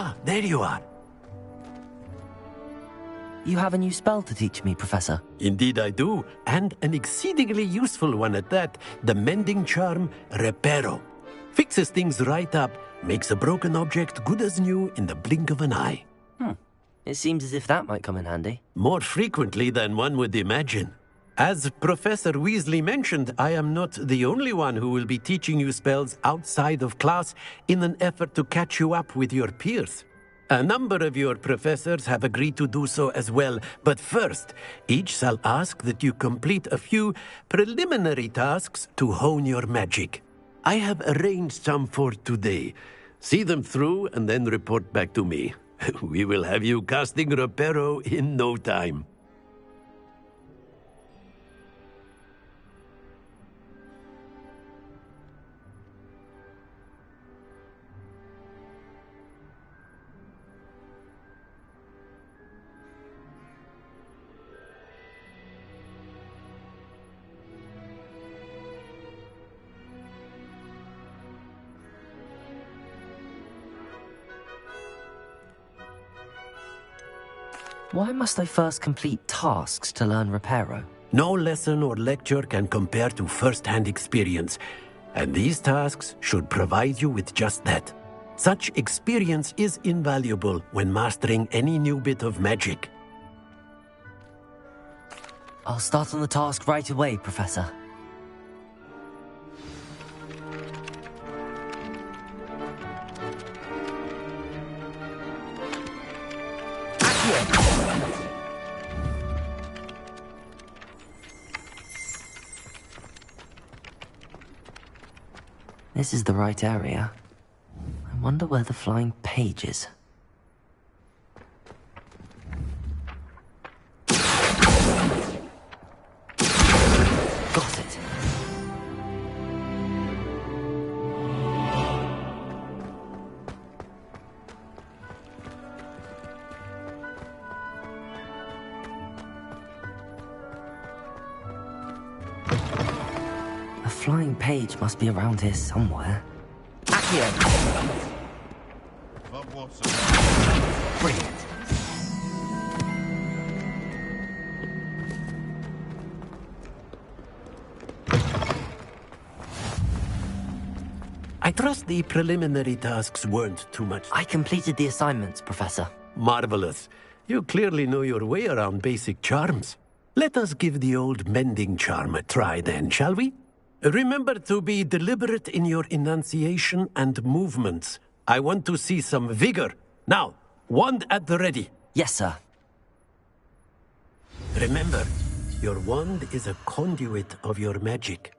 Ah, there you are. You have a new spell to teach me, Professor. Indeed I do, and an exceedingly useful one at that. The mending charm, Reparo. Fixes things right up, makes a broken object good as new in the blink of an eye. It seems as if that might come in handy. More frequently than one would imagine. As Professor Weasley mentioned, I am not the only one who will be teaching you spells outside of class in an effort to catch you up with your peers. A number of your professors have agreed to do so as well, but first, each shall ask that you complete a few preliminary tasks to hone your magic. I have arranged some for today. See them through and then report back to me. We will have you casting Reparo in no time. Why must I first complete tasks to learn Reparo? No lesson or lecture can compare to first-hand experience, and these tasks should provide you with just that. Such experience is invaluable when mastering any new bit of magic. I'll start on the task right away, Professor. This is the right area. I wonder where the flying page is. Got it. A flying page must be around here somewhere. Accio! Brilliant. I trust the preliminary tasks weren't too much. I completed the assignments, Professor. Marvelous. You clearly know your way around basic charms. Let us give the old mending charm a try then, shall we? Remember to be deliberate in your enunciation and movements. I want to see some vigor. Now, wand at the ready. Yes, sir. Remember, your wand is a conduit of your magic.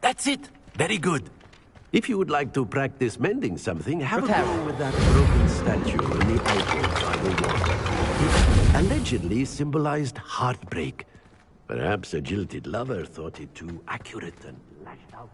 That's it. Very good. If you would like to practice mending something, have a go with that broken statue in the alcove by the wall. It allegedly symbolized heartbreak. Perhaps a jilted lover thought it too accurate and lashed out.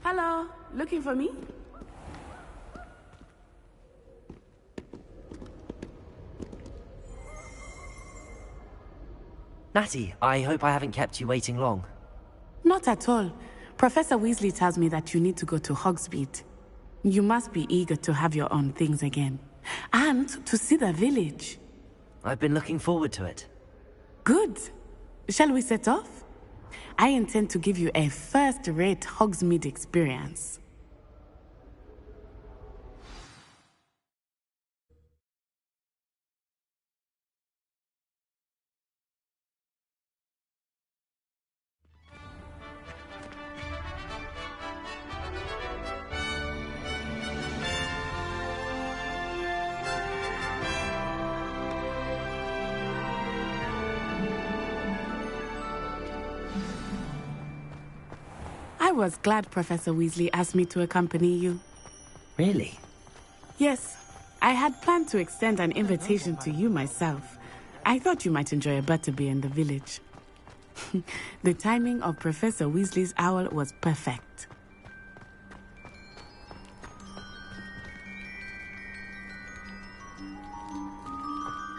Hello, looking for me? Natty, I hope I haven't kept you waiting long. Not at all. Professor Weasley tells me that you need to go to Hogsmeade. You must be eager to have your own things again. And to see the village. I've been looking forward to it. Good. Shall we set off? I intend to give you a first-rate Hogsmeade experience. I was glad Professor Weasley asked me to accompany you. Really? Yes. I had planned to extend an invitation to you myself. I thought you might enjoy a butterbeer in the village. The timing of Professor Weasley's owl was perfect.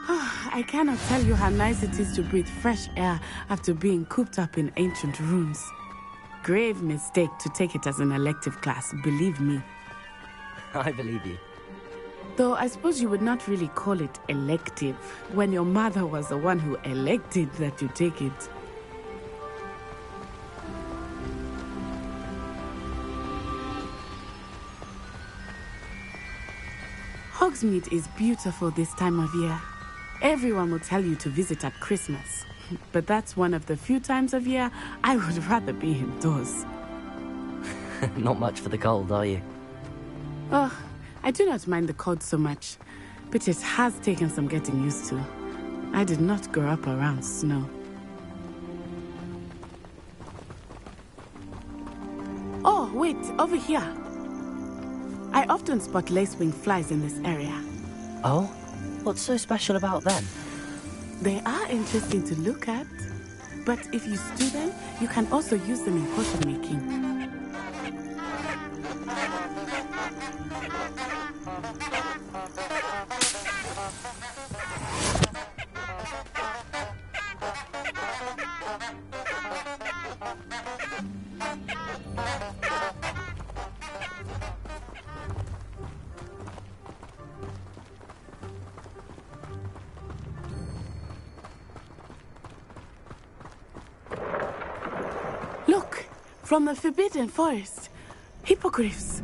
I cannot tell you how nice it is to breathe fresh air after being cooped up in ancient rooms. Grave mistake to take it as an elective class, believe me. I believe you. Though I suppose you would not really call it elective when your mother was the one who elected that you take it. Hogsmeade is beautiful this time of year. Everyone will tell you to visit at Christmas. But that's one of the few times of year I would rather be indoors. Not much for the cold, are you? Oh, I do not mind the cold so much, but it has taken some getting used to. I did not grow up around snow. Oh, wait, over here. I often spot lacewing flies in this area. Oh? What's so special about them? They are interesting to look at, but if you stew them, you can also use them in potion making. From the Forbidden Forest. Hippogriffs.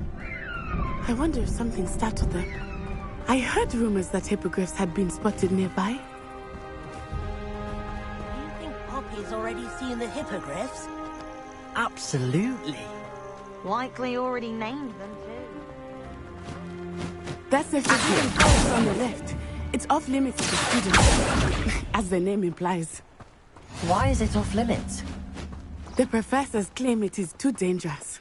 I wonder if something startled them. I heard rumors that hippogriffs had been spotted nearby. Do you think Poppy's already seen the hippogriffs? Absolutely. Likely already named them too. That's the Forbidden Forest on the left. It's off limits to students, as the name implies. Why is it off limits? The professors claim it is too dangerous.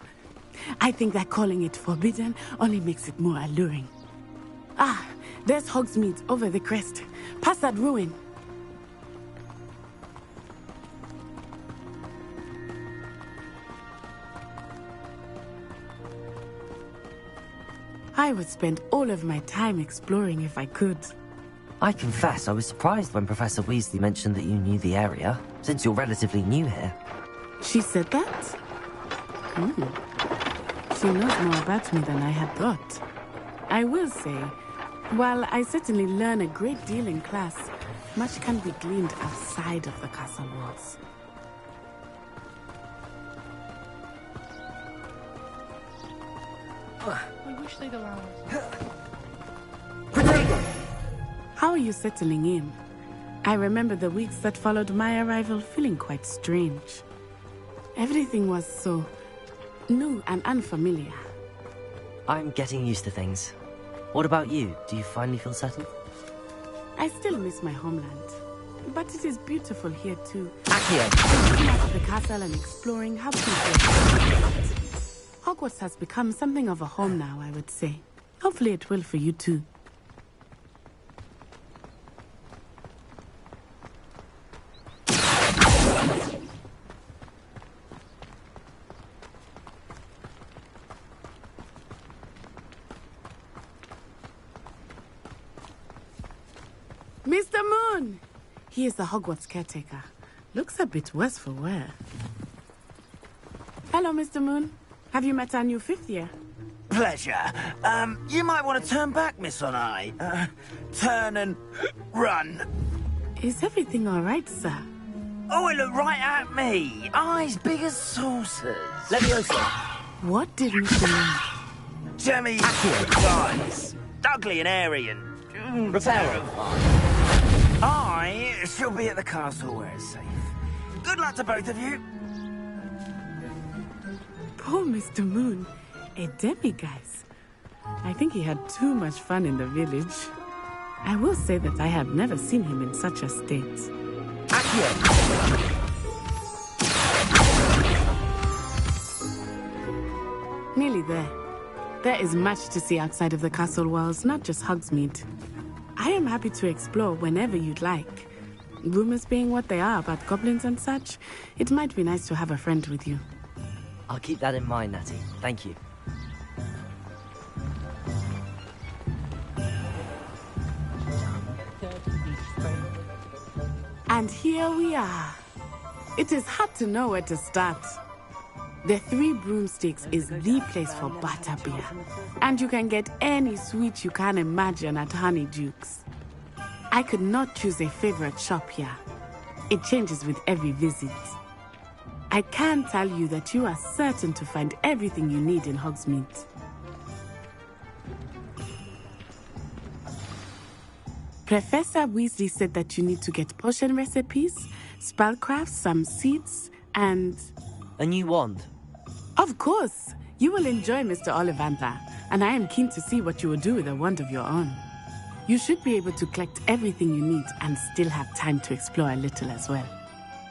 I think that calling it forbidden only makes it more alluring. Ah, there's Hogsmeade over the crest. Past that ruin. I would spend all of my time exploring if I could. I confess I was surprised when Professor Weasley mentioned that you knew the area, since you're relatively new here. She said that? She knows more about me than I had thought. I will say, while I certainly learn a great deal in class, much can be gleaned outside of the castle walls. I wish they'd allow us. How are you settling in? I remember the weeks that followed my arrival feeling quite strange. Everything was so new and unfamiliar. I'm getting used to things. What about you? Do you finally feel settled? I still miss my homeland, but it is beautiful here too. Accio! Looking at the castle and exploring how people... Hogwarts has become something of a home now, I would say. Hopefully it will for you too. Mr. Moon! He is the Hogwarts caretaker. Looks a bit worse for wear. Hello, Mr. Moon. Have you met our new 5th year? Pleasure. You might want to turn back, Miss Onai. Turn and run. Is everything all right, sir? Oh, it looked right at me. Eyes big as saucers. Leviosa. What did Mr. Moon? Jemmy guys. Ugly and airy and... Reparo. I shall be at the castle where it's safe. Good luck to both of you. Poor Mr. Moon. A demiguise. I think he had too much fun in the village. I will say that I have never seen him in such a state. Nearly there. There is much to see outside of the castle walls, not just Hogsmeade. I am happy to explore whenever you'd like. Rumors being what they are about goblins and such, it might be nice to have a friend with you. I'll keep that in mind, Natty. Thank you. And here we are. It is hard to know where to start. The Three Broomsticks is the place for butterbeer. And you can get any sweet you can imagine at Honeyduke's. I could not choose a favorite shop here. It changes with every visit. I can tell you that you are certain to find everything you need in Hogsmeade. Professor Weasley said that you need to get potion recipes, spellcrafts, some seeds, and... a new wand. Of course! You will enjoy Mr. Ollivander, and I am keen to see what you will do with a wand of your own. You should be able to collect everything you need and still have time to explore a little as well.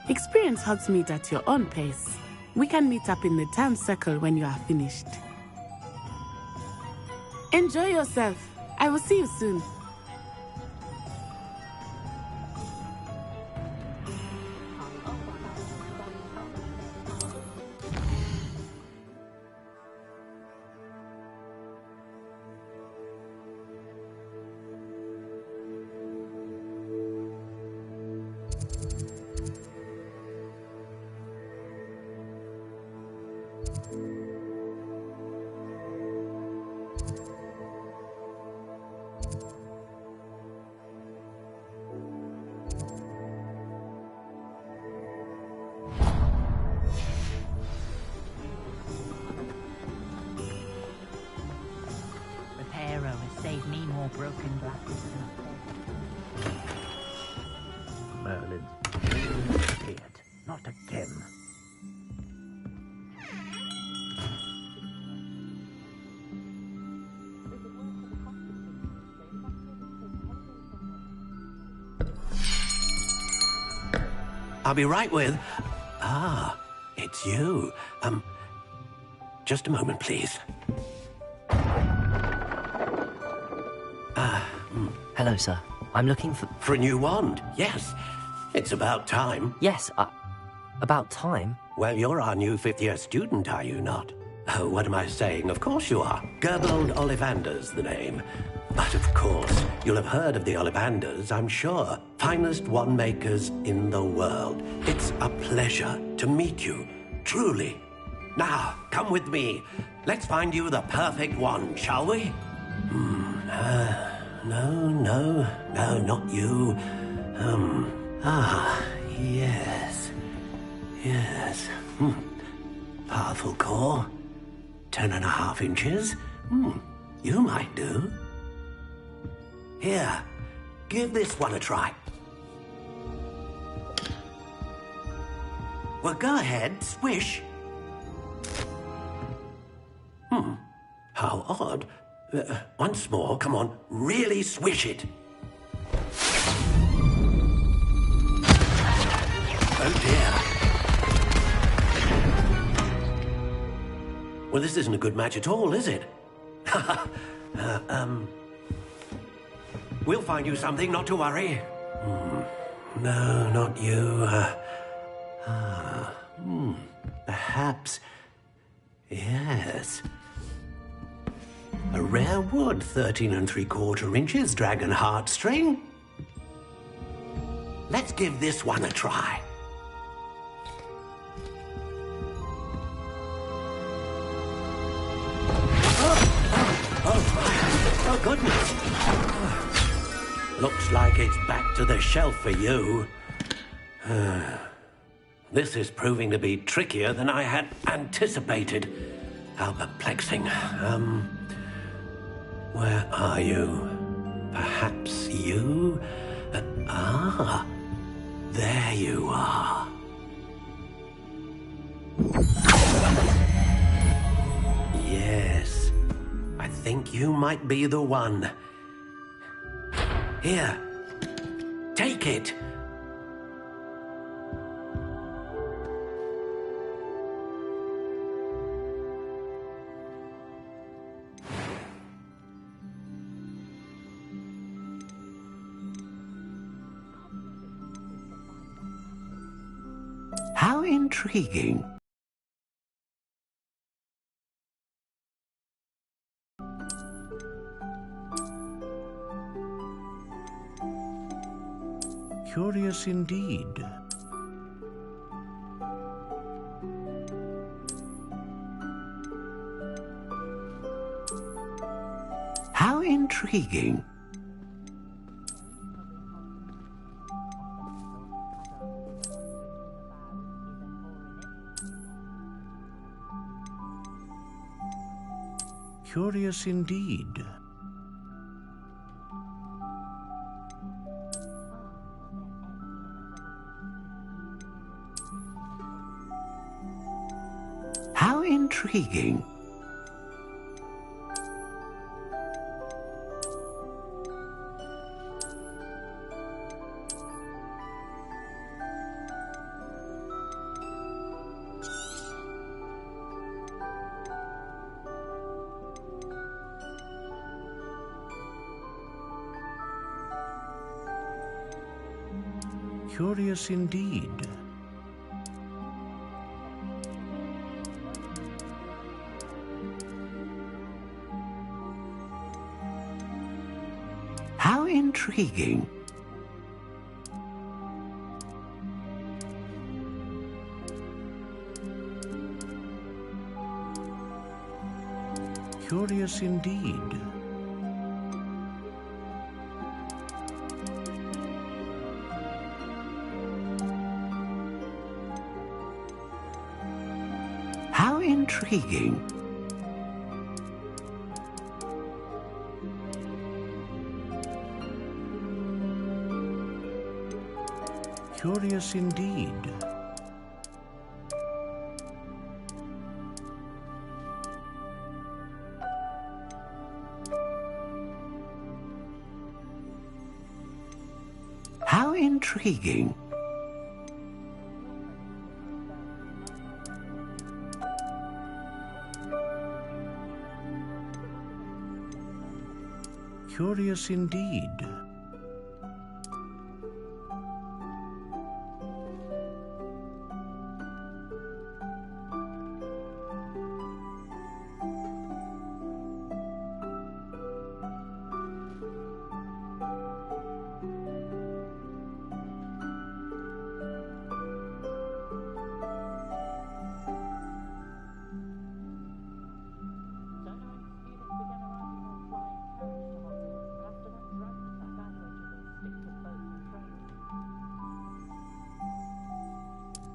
Experience Hogsmeade at your own pace. We can meet up in the town circle when you are finished. Enjoy yourself. I will see you soon. Broken glasses. Merlin. Idiot. Not again. I'll be right with... Ah, it's you. Just a moment, please. Hello, sir. I'm looking for... For a new wand, yes. It's about time. Yes, about time? Well, you're our new 5th-year student, are you not? Oh, what am I saying? Of course you are. Gerbold Ollivander's the name. But of course, you'll have heard of the Ollivanders, I'm sure. Finest wand makers in the world. It's a pleasure to meet you, truly. Now, come with me. Let's find you the perfect wand, shall we? No, not you. Yes. Powerful core. 10.5 inches. You might do. Here, give this one a try. Well, go ahead, swish. How odd. Once more, come on, really swish it. Oh dear. Well, this isn't a good match at all, is it? We'll find you something, not to worry. No, not you. Perhaps. Yes. A rare wood, 13 3/4 inches, dragon heartstring. Let's give this one a try. Oh, goodness. Looks like it's back to the shelf for you. This is proving to be trickier than I had anticipated. How perplexing. Where are you? Perhaps you? There you are. Yes, I think you might be the one. Here, take it. How intriguing. Curious indeed. How intriguing. Curious indeed. How intriguing. Curious indeed. How intriguing. Curious indeed. How intriguing. Curious indeed. How intriguing. Curious indeed.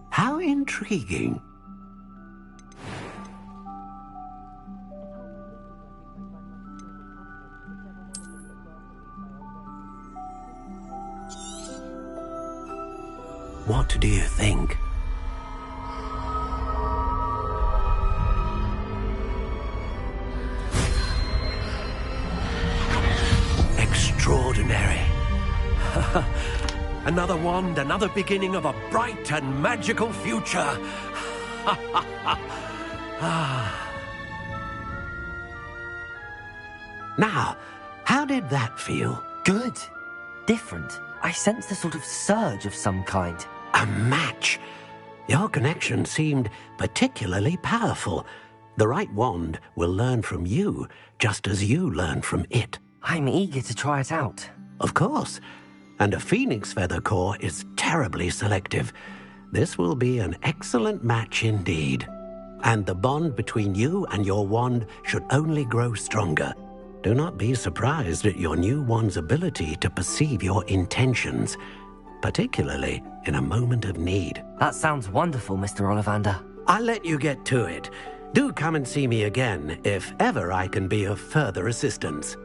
How intriguing. What do you think? Extraordinary. Another wand, another beginning of a bright and magical future. Now, how did that feel? Good. Different. I sensed a sort of surge of some kind. A match. Your connection seemed particularly powerful. The right wand will learn from you, just as you learn from it. I'm eager to try it out. Of course. And a phoenix feather core is terribly selective. This will be an excellent match indeed. And the bond between you and your wand should only grow stronger. Do not be surprised at your new one's ability to perceive your intentions, particularly in a moment of need. That sounds wonderful, Mr. Ollivander. I'll let you get to it. Do come and see me again if ever I can be of further assistance.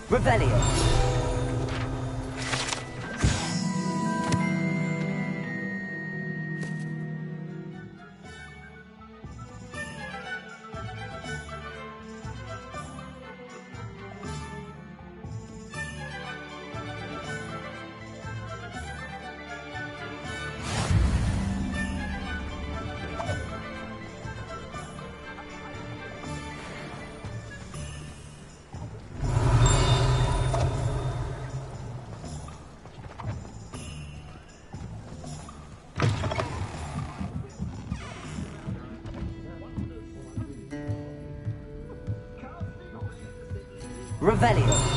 Revelio. Revelio.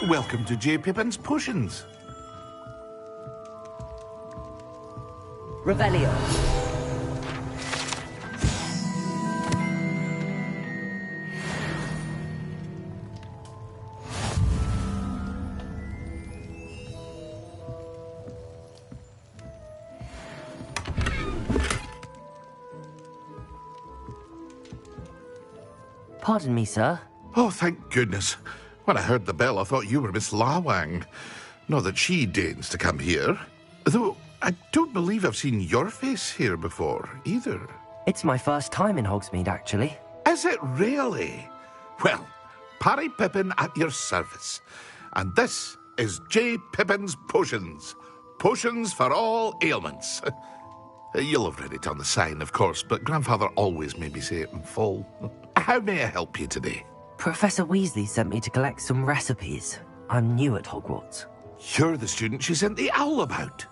Welcome to J. Pippin's Potions. Revelio. Pardon me, sir. Oh, thank goodness. When I heard the bell, I thought you were Miss Lawang. Not that she deigns to come here. Though I don't believe I've seen your face here before, either. It's my first time in Hogsmeade, actually. Is it really? Well, Parry Pippin at your service. And this is J. Pippin's Potions. Potions for all ailments. You'll have read it on the sign, of course, but Grandfather always made me say it in full. How may I help you today? Professor Weasley sent me to collect some recipes. I'm new at Hogwarts. You're the student she sent the owl about.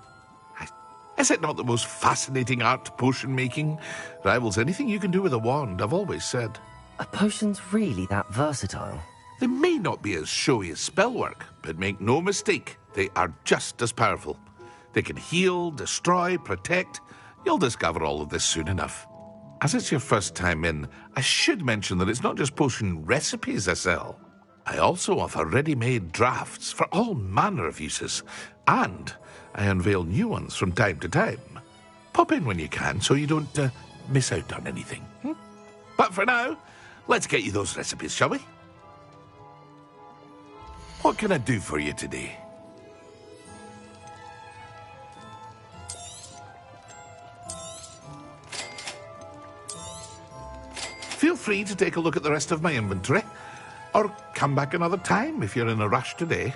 Is it not the most fascinating art, potion making? Rivals anything you can do with a wand, I've always said. Are potions really that versatile? They may not be as showy as spellwork, but make no mistake, they are just as powerful. They can heal, destroy, protect. You'll discover all of this soon enough. As it's your first time in, I should mention that it's not just potion recipes I sell. I also offer ready-made drafts for all manner of uses, and I unveil new ones from time to time. Pop in when you can so you don't miss out on anything. But for now, let's get you those recipes, shall we? What can I do for you today? Feel free to take a look at the rest of my inventory, or come back another time if you're in a rush today.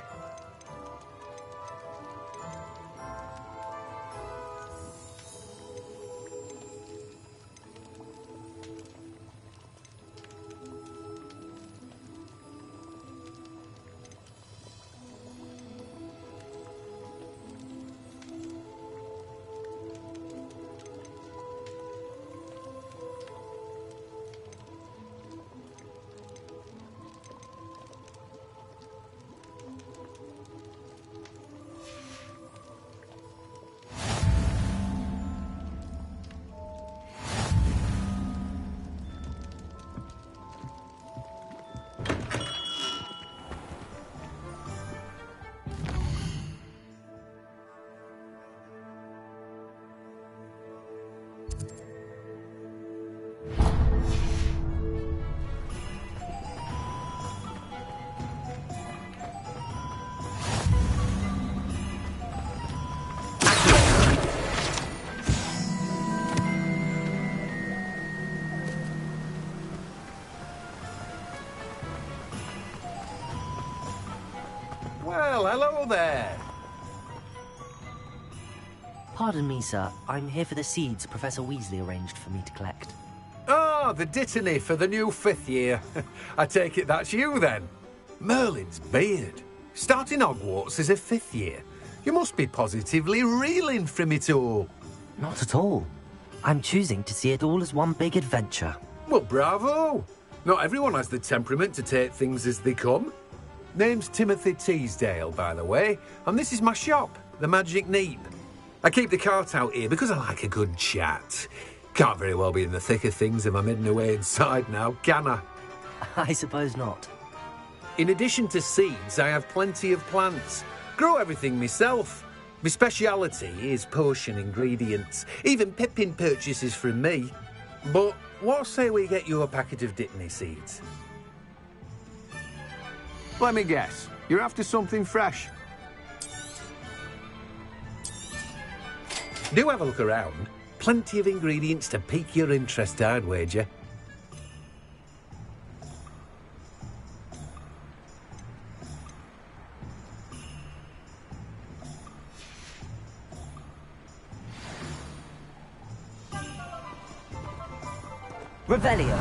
there! Pardon me, sir. I'm here for the seeds Professor Weasley arranged for me to collect. Oh, the dittany for the new 5th year. I take it that's you, then. Merlin's beard. Starting Hogwarts as a 5th year. You must be positively reeling from it all. Not at all. I'm choosing to see it all as one big adventure. Well, bravo! Not everyone has the temperament to take things as they come. Name's Timothy Teasdale, by the way, and this is my shop, the Magic Neep. I keep the cart out here because I like a good chat. Can't very well be in the thick of things if I'm hidden away inside now, can I? I suppose not. In addition to seeds, I have plenty of plants. Grow everything myself. My speciality is potion ingredients. Even Pippin purchases from me. But what say we get you a packet of Dittany seeds? Let me guess. You're after something fresh. Do have a look around. Plenty of ingredients to pique your interest, I'd wager. Revelio.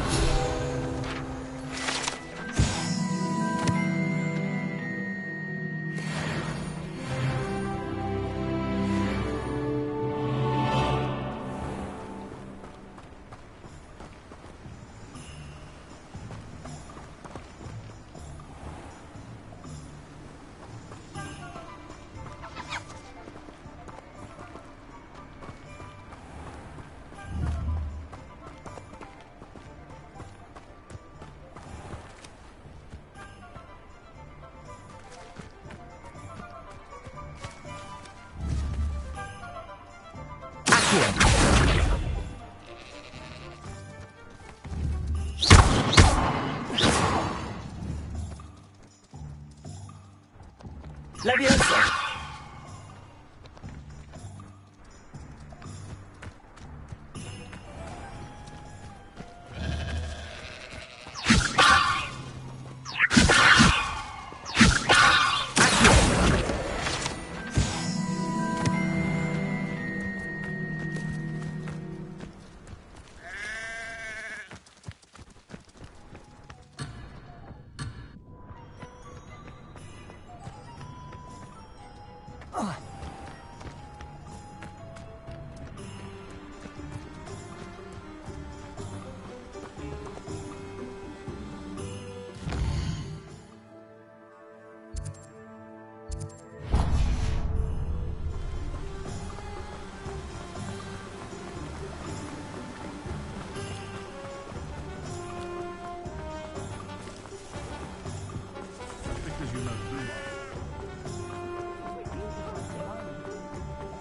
Leviosa.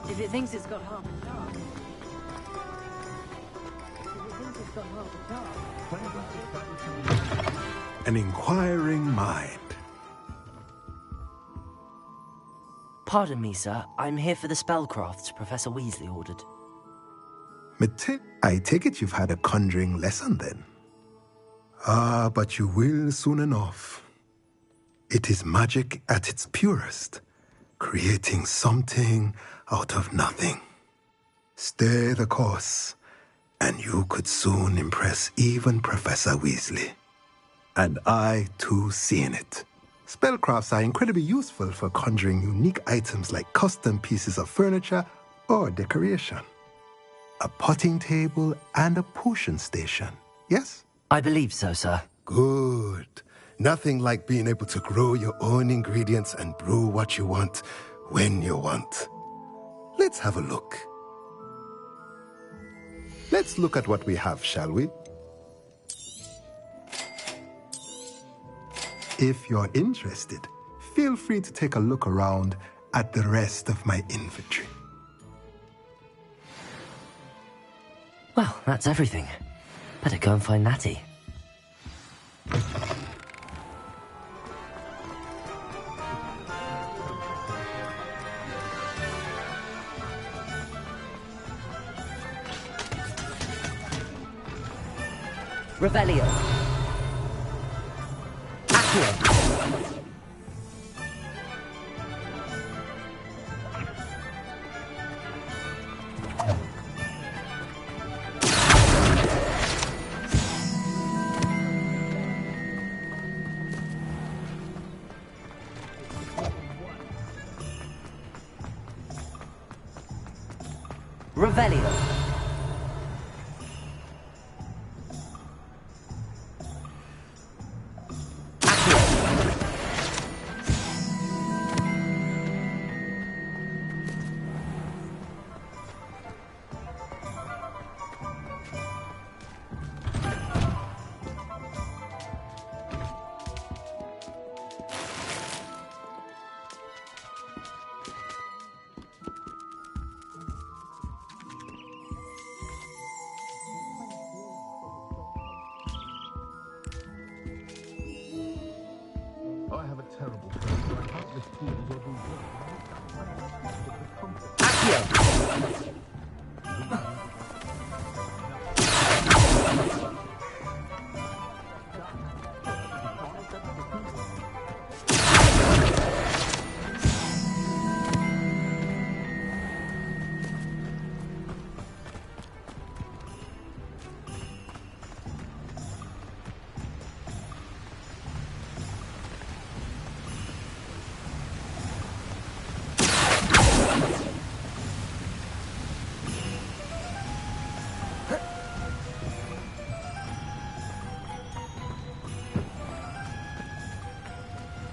If it thinks it's got half a dark. If it thinks it's got half a dark. An inquiring mind. Pardon me, sir. I'm here for the spellcrafts Professor Weasley ordered. I take it you've had a conjuring lesson then? Ah, but you will soon enough. It is magic at its purest, creating something out of nothing. Stay the course, and you could soon impress even Professor Weasley. And I, too, seeing it. Spellcrafts are incredibly useful for conjuring unique items like custom pieces of furniture or decoration. A potting table and a potion station, yes? I believe so, sir. Good. Nothing like being able to grow your own ingredients and brew what you want when you want. Let's have a look. Let's look at what we have, shall we? If you're interested, feel free to take a look around at the rest of my inventory. Well, that's everything. Better go and find Natty. Revelio. Accio. Revelio. I have a terrible friend, so I can't lift tools or do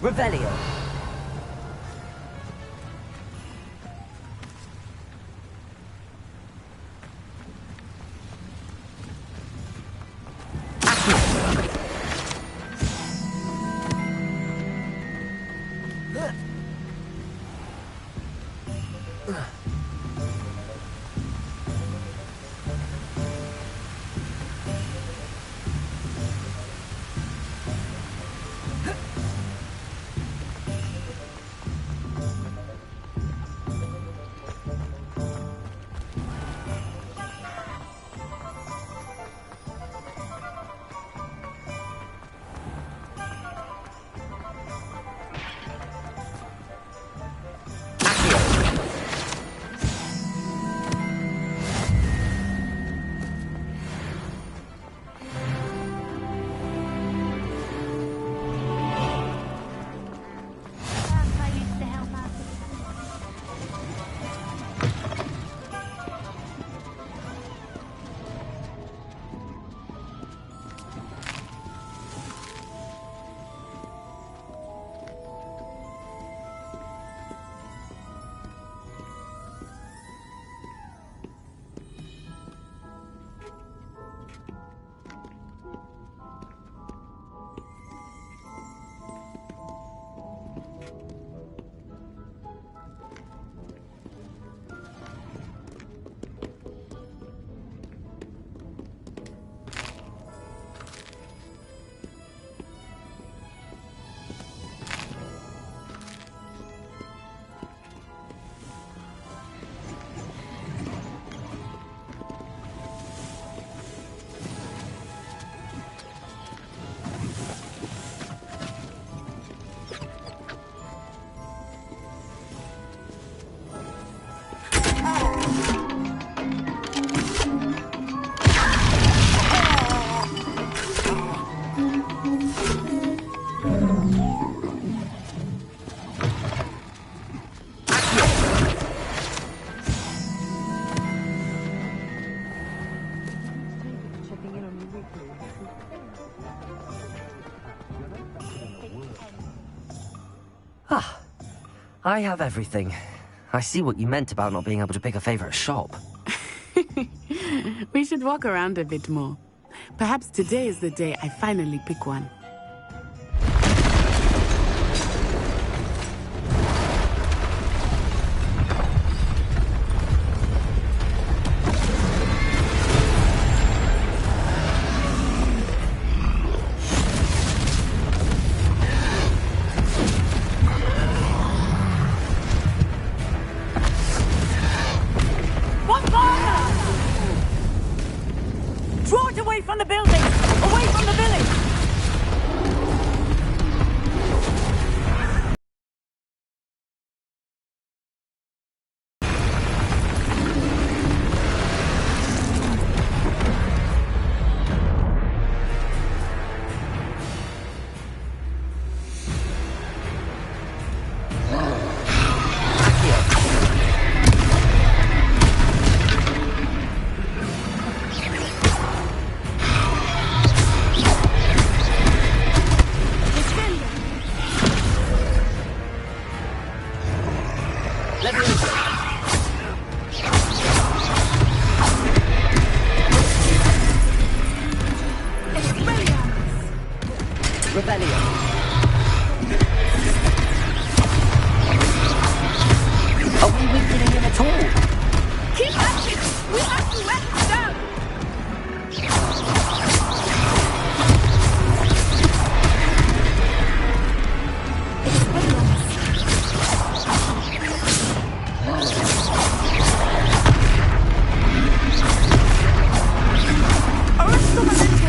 Revelio. I have everything. I see what you meant about not being able to pick a favorite shop. We should walk around a bit more. Perhaps today is the day I finally pick one. Draw it away from the building! Away from the village! Rebellion. Are we weakening him at all? Keep at it! We have to let him down! Arrest the momentum!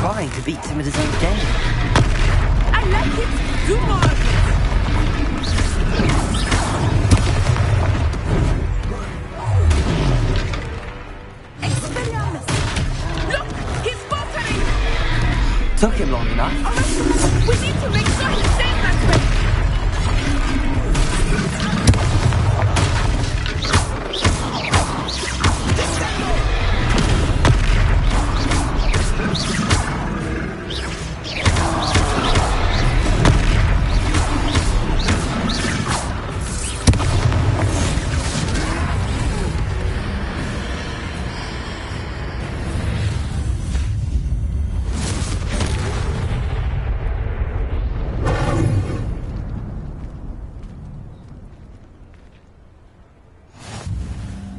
Trying to beat him at his own game. I like it! Do more of it! Expelliarmus! Look! He's faltering! Took him long enough. We need to make sure he stays that way!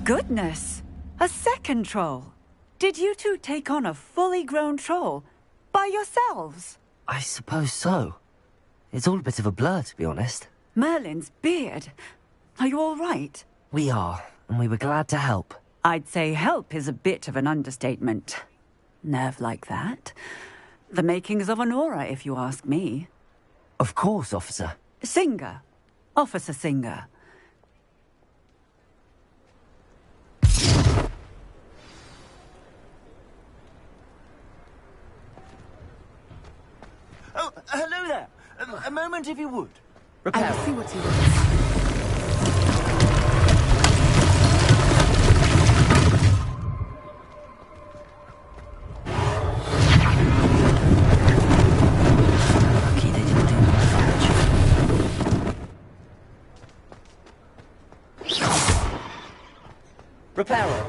Goodness! A second troll! Did you two take on a fully grown troll by yourselves? I suppose so. It's all a bit of a blur, to be honest. Merlin's beard. Are you all right? We are, and we were glad to help. I'd say help is a bit of an understatement. Nerve like that. The makings of an aura, if you ask me. Of course, officer. Singer. Officer Singer. Oh, hello there. A moment, if you would. I'll see what he wants. Reparo.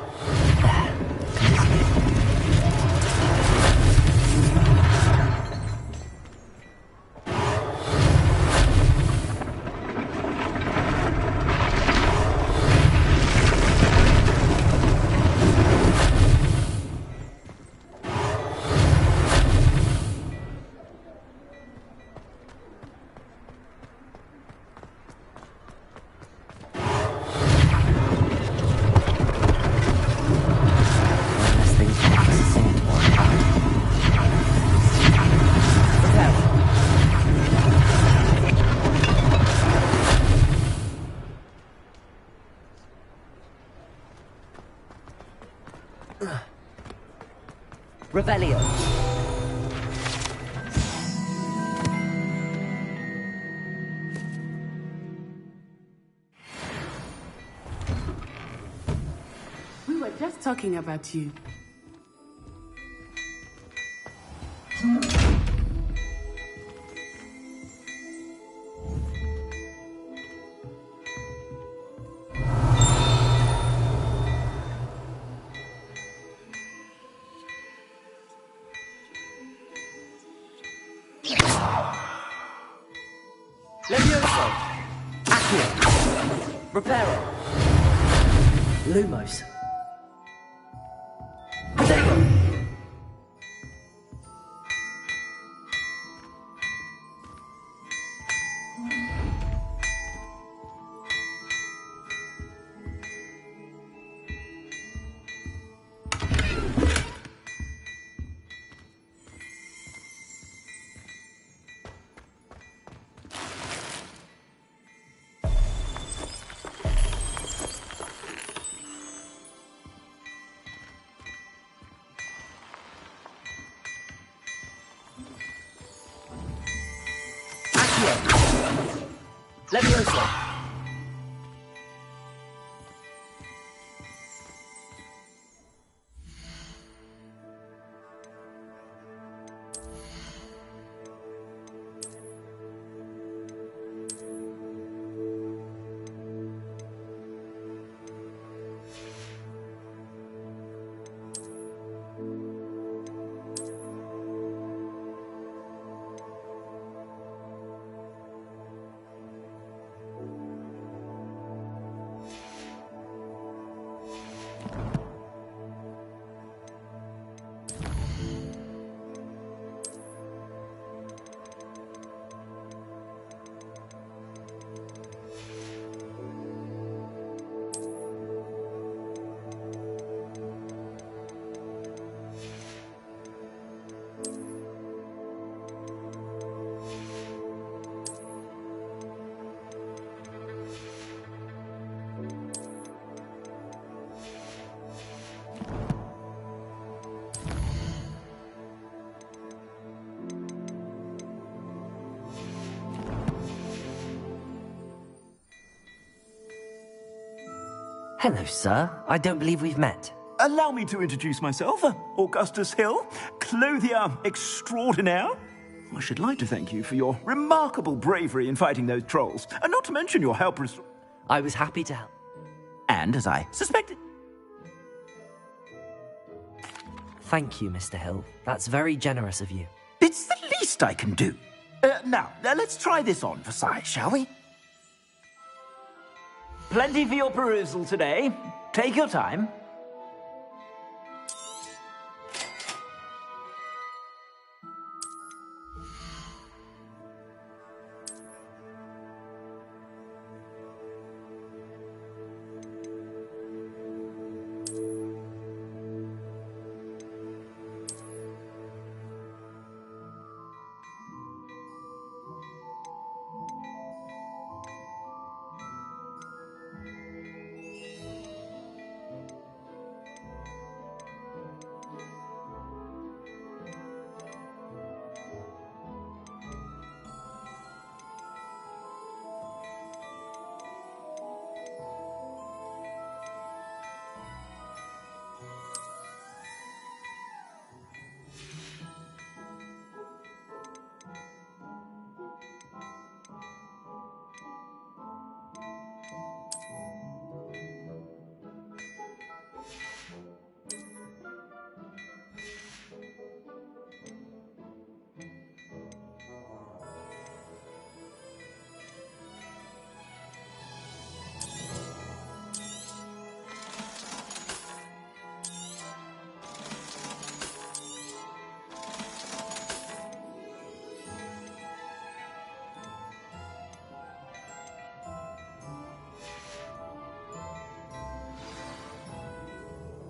Revelio. We were just talking about you. Levioso! Accio! Reparo! Lumos! Potato! Levioso! Hello, sir. I don't believe we've met. Allow me to introduce myself, Augustus Hill, clothier extraordinaire. I should like to thank you for your remarkable bravery in fighting those trolls, and not to mention your help. I was happy to help. And, as I suspected... Thank you, Mr. Hill. That's very generous of you. It's the least I can do. Now, let's try this on for size, shall we? Plenty for your perusal today. Take your time.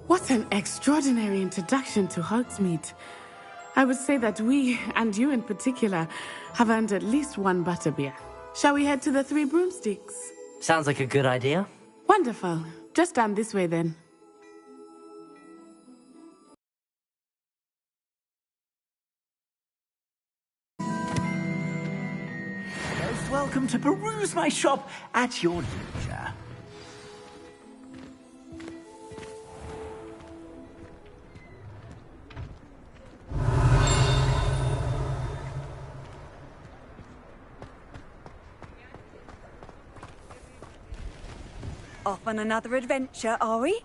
What an extraordinary introduction to Hogsmeade. I would say that we, and you in particular, have earned at least one butterbeer. Shall we head to the Three Broomsticks? Sounds like a good idea. Wonderful. Just down this way then. Most welcome to peruse my shop at your leisure. Off on another adventure, are we?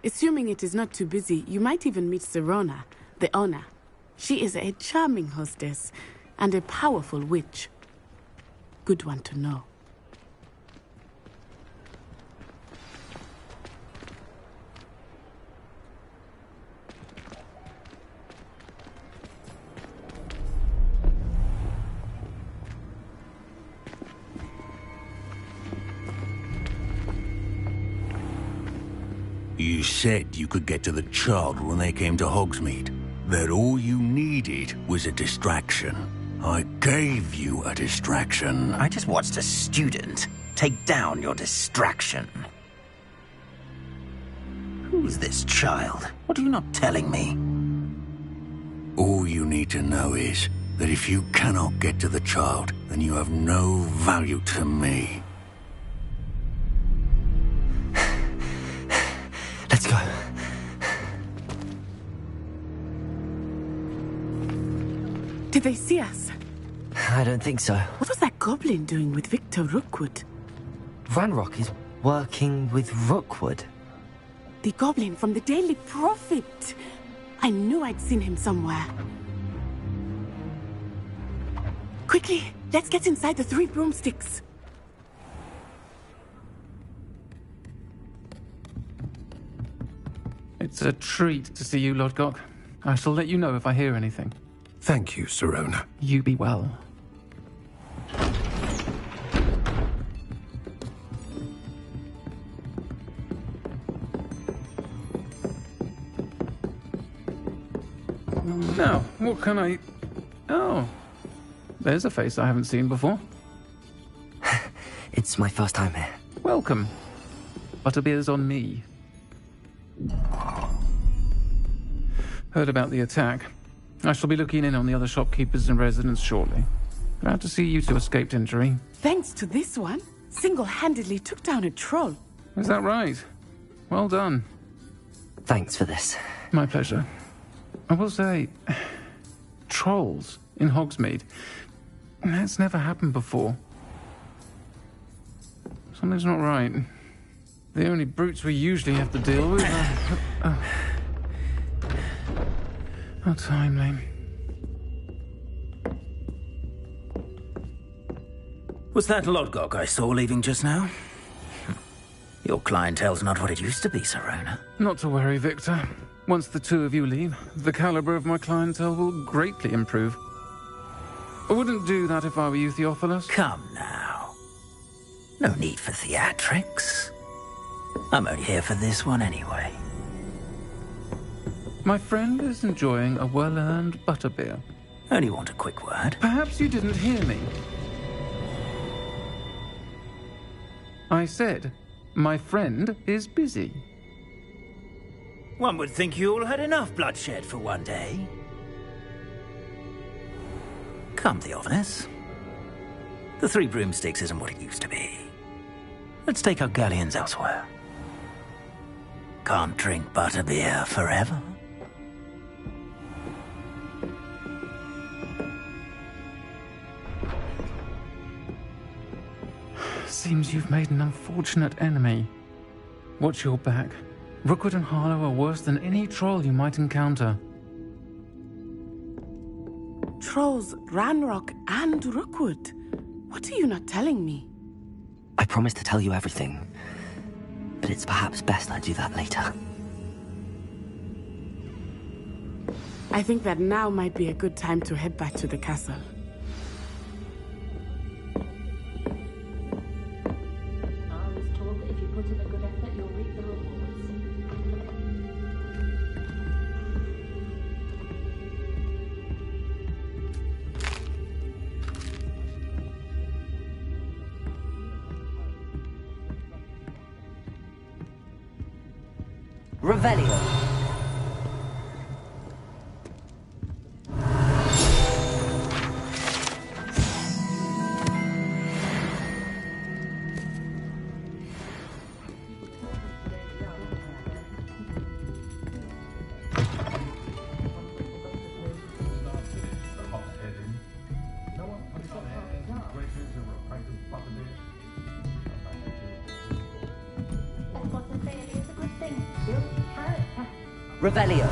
Assuming it is not too busy, you might even meet Sirona, the owner. She is a charming hostess and a powerful witch. Good one to know. You said you could get to the child when they came to Hogsmeade. That all you needed was a distraction. I gave you a distraction. I just watched a student take down your distraction. Who's this child? What are you not telling me? All you need to know is, that if you cannot get to the child, then you have no value to me. Let's go. Did they see us? I don't think so. What was that goblin doing with Victor Rookwood? Ranrock is working with Rookwood. The goblin from the Daily Prophet. I knew I'd seen him somewhere. Quickly, let's get inside the 3 broomsticks. It's a treat to see you, Lodgok. I shall let you know if I hear anything. Thank you, Sirona. You be well. Now, what can I... Oh, there's a face I haven't seen before. It's my first time here. Welcome. Butterbeer's on me. Heard about the attack. I shall be looking in on the other shopkeepers and residents shortly. Glad to see you two escaped injury. Thanks to this one, single-handedly took down a troll. Is that right? Well done. Thanks for this. My pleasure. I will say, trolls in Hogsmeade. That's never happened before. Something's not right. The only brutes we usually have to deal with are... How timely. Was that Lodgok I saw leaving just now? Your clientele's not what it used to be, Sirona. Not to worry, Victor. Once the two of you leave, the caliber of my clientele will greatly improve. I wouldn't do that if I were you, Theophilus. Come now. No need for theatrics. I'm only here for this one anyway. My friend is enjoying a well-earned butterbeer. Only want a quick word. Perhaps you didn't hear me. I said, my friend is busy. One would think you all had enough bloodshed for one day. Come, Theophilus. The 3 broomsticks isn't what it used to be. Let's take our galleons elsewhere. Can't drink butterbeer forever. Seems you've made an unfortunate enemy. Watch your back. Rookwood and Harlow are worse than any troll you might encounter. Trolls, Ranrock, and Rookwood. What are you not telling me? I promised to tell you everything, but it's perhaps best I do that later. I think that now might be a good time to head back to the castle. Revelio. Revelio.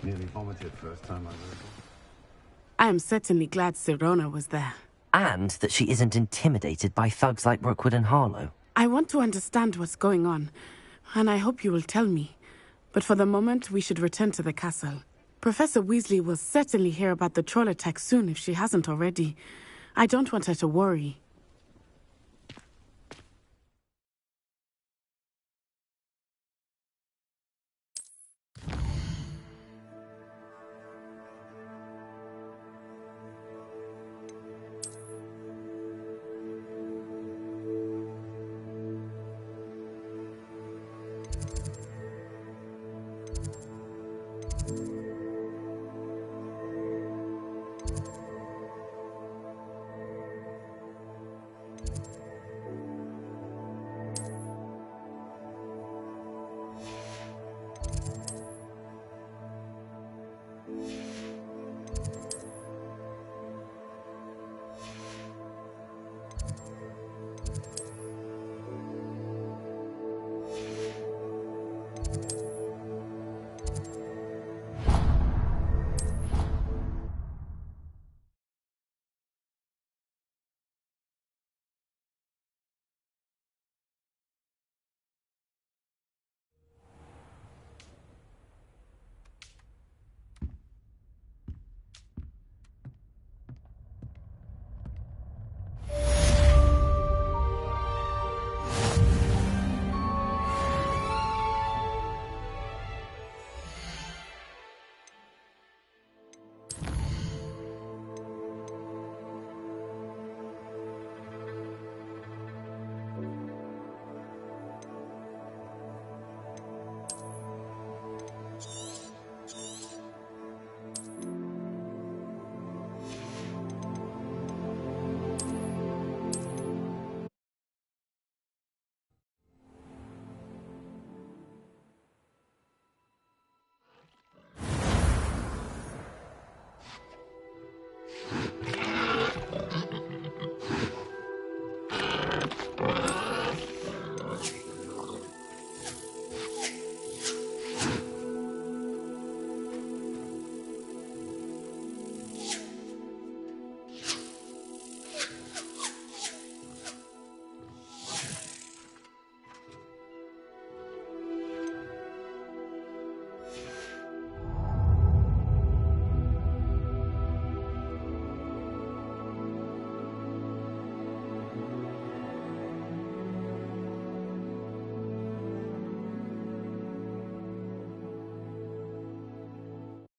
Nearly vomited first time I heard it. I am certainly glad Sirona was there. And that she isn't intimidated by thugs like Rookwood and Harlow. I want to understand what's going on, and I hope you will tell me. But for the moment, we should return to the castle. Professor Weasley will certainly hear about the troll attack soon if she hasn't already. I don't want her to worry.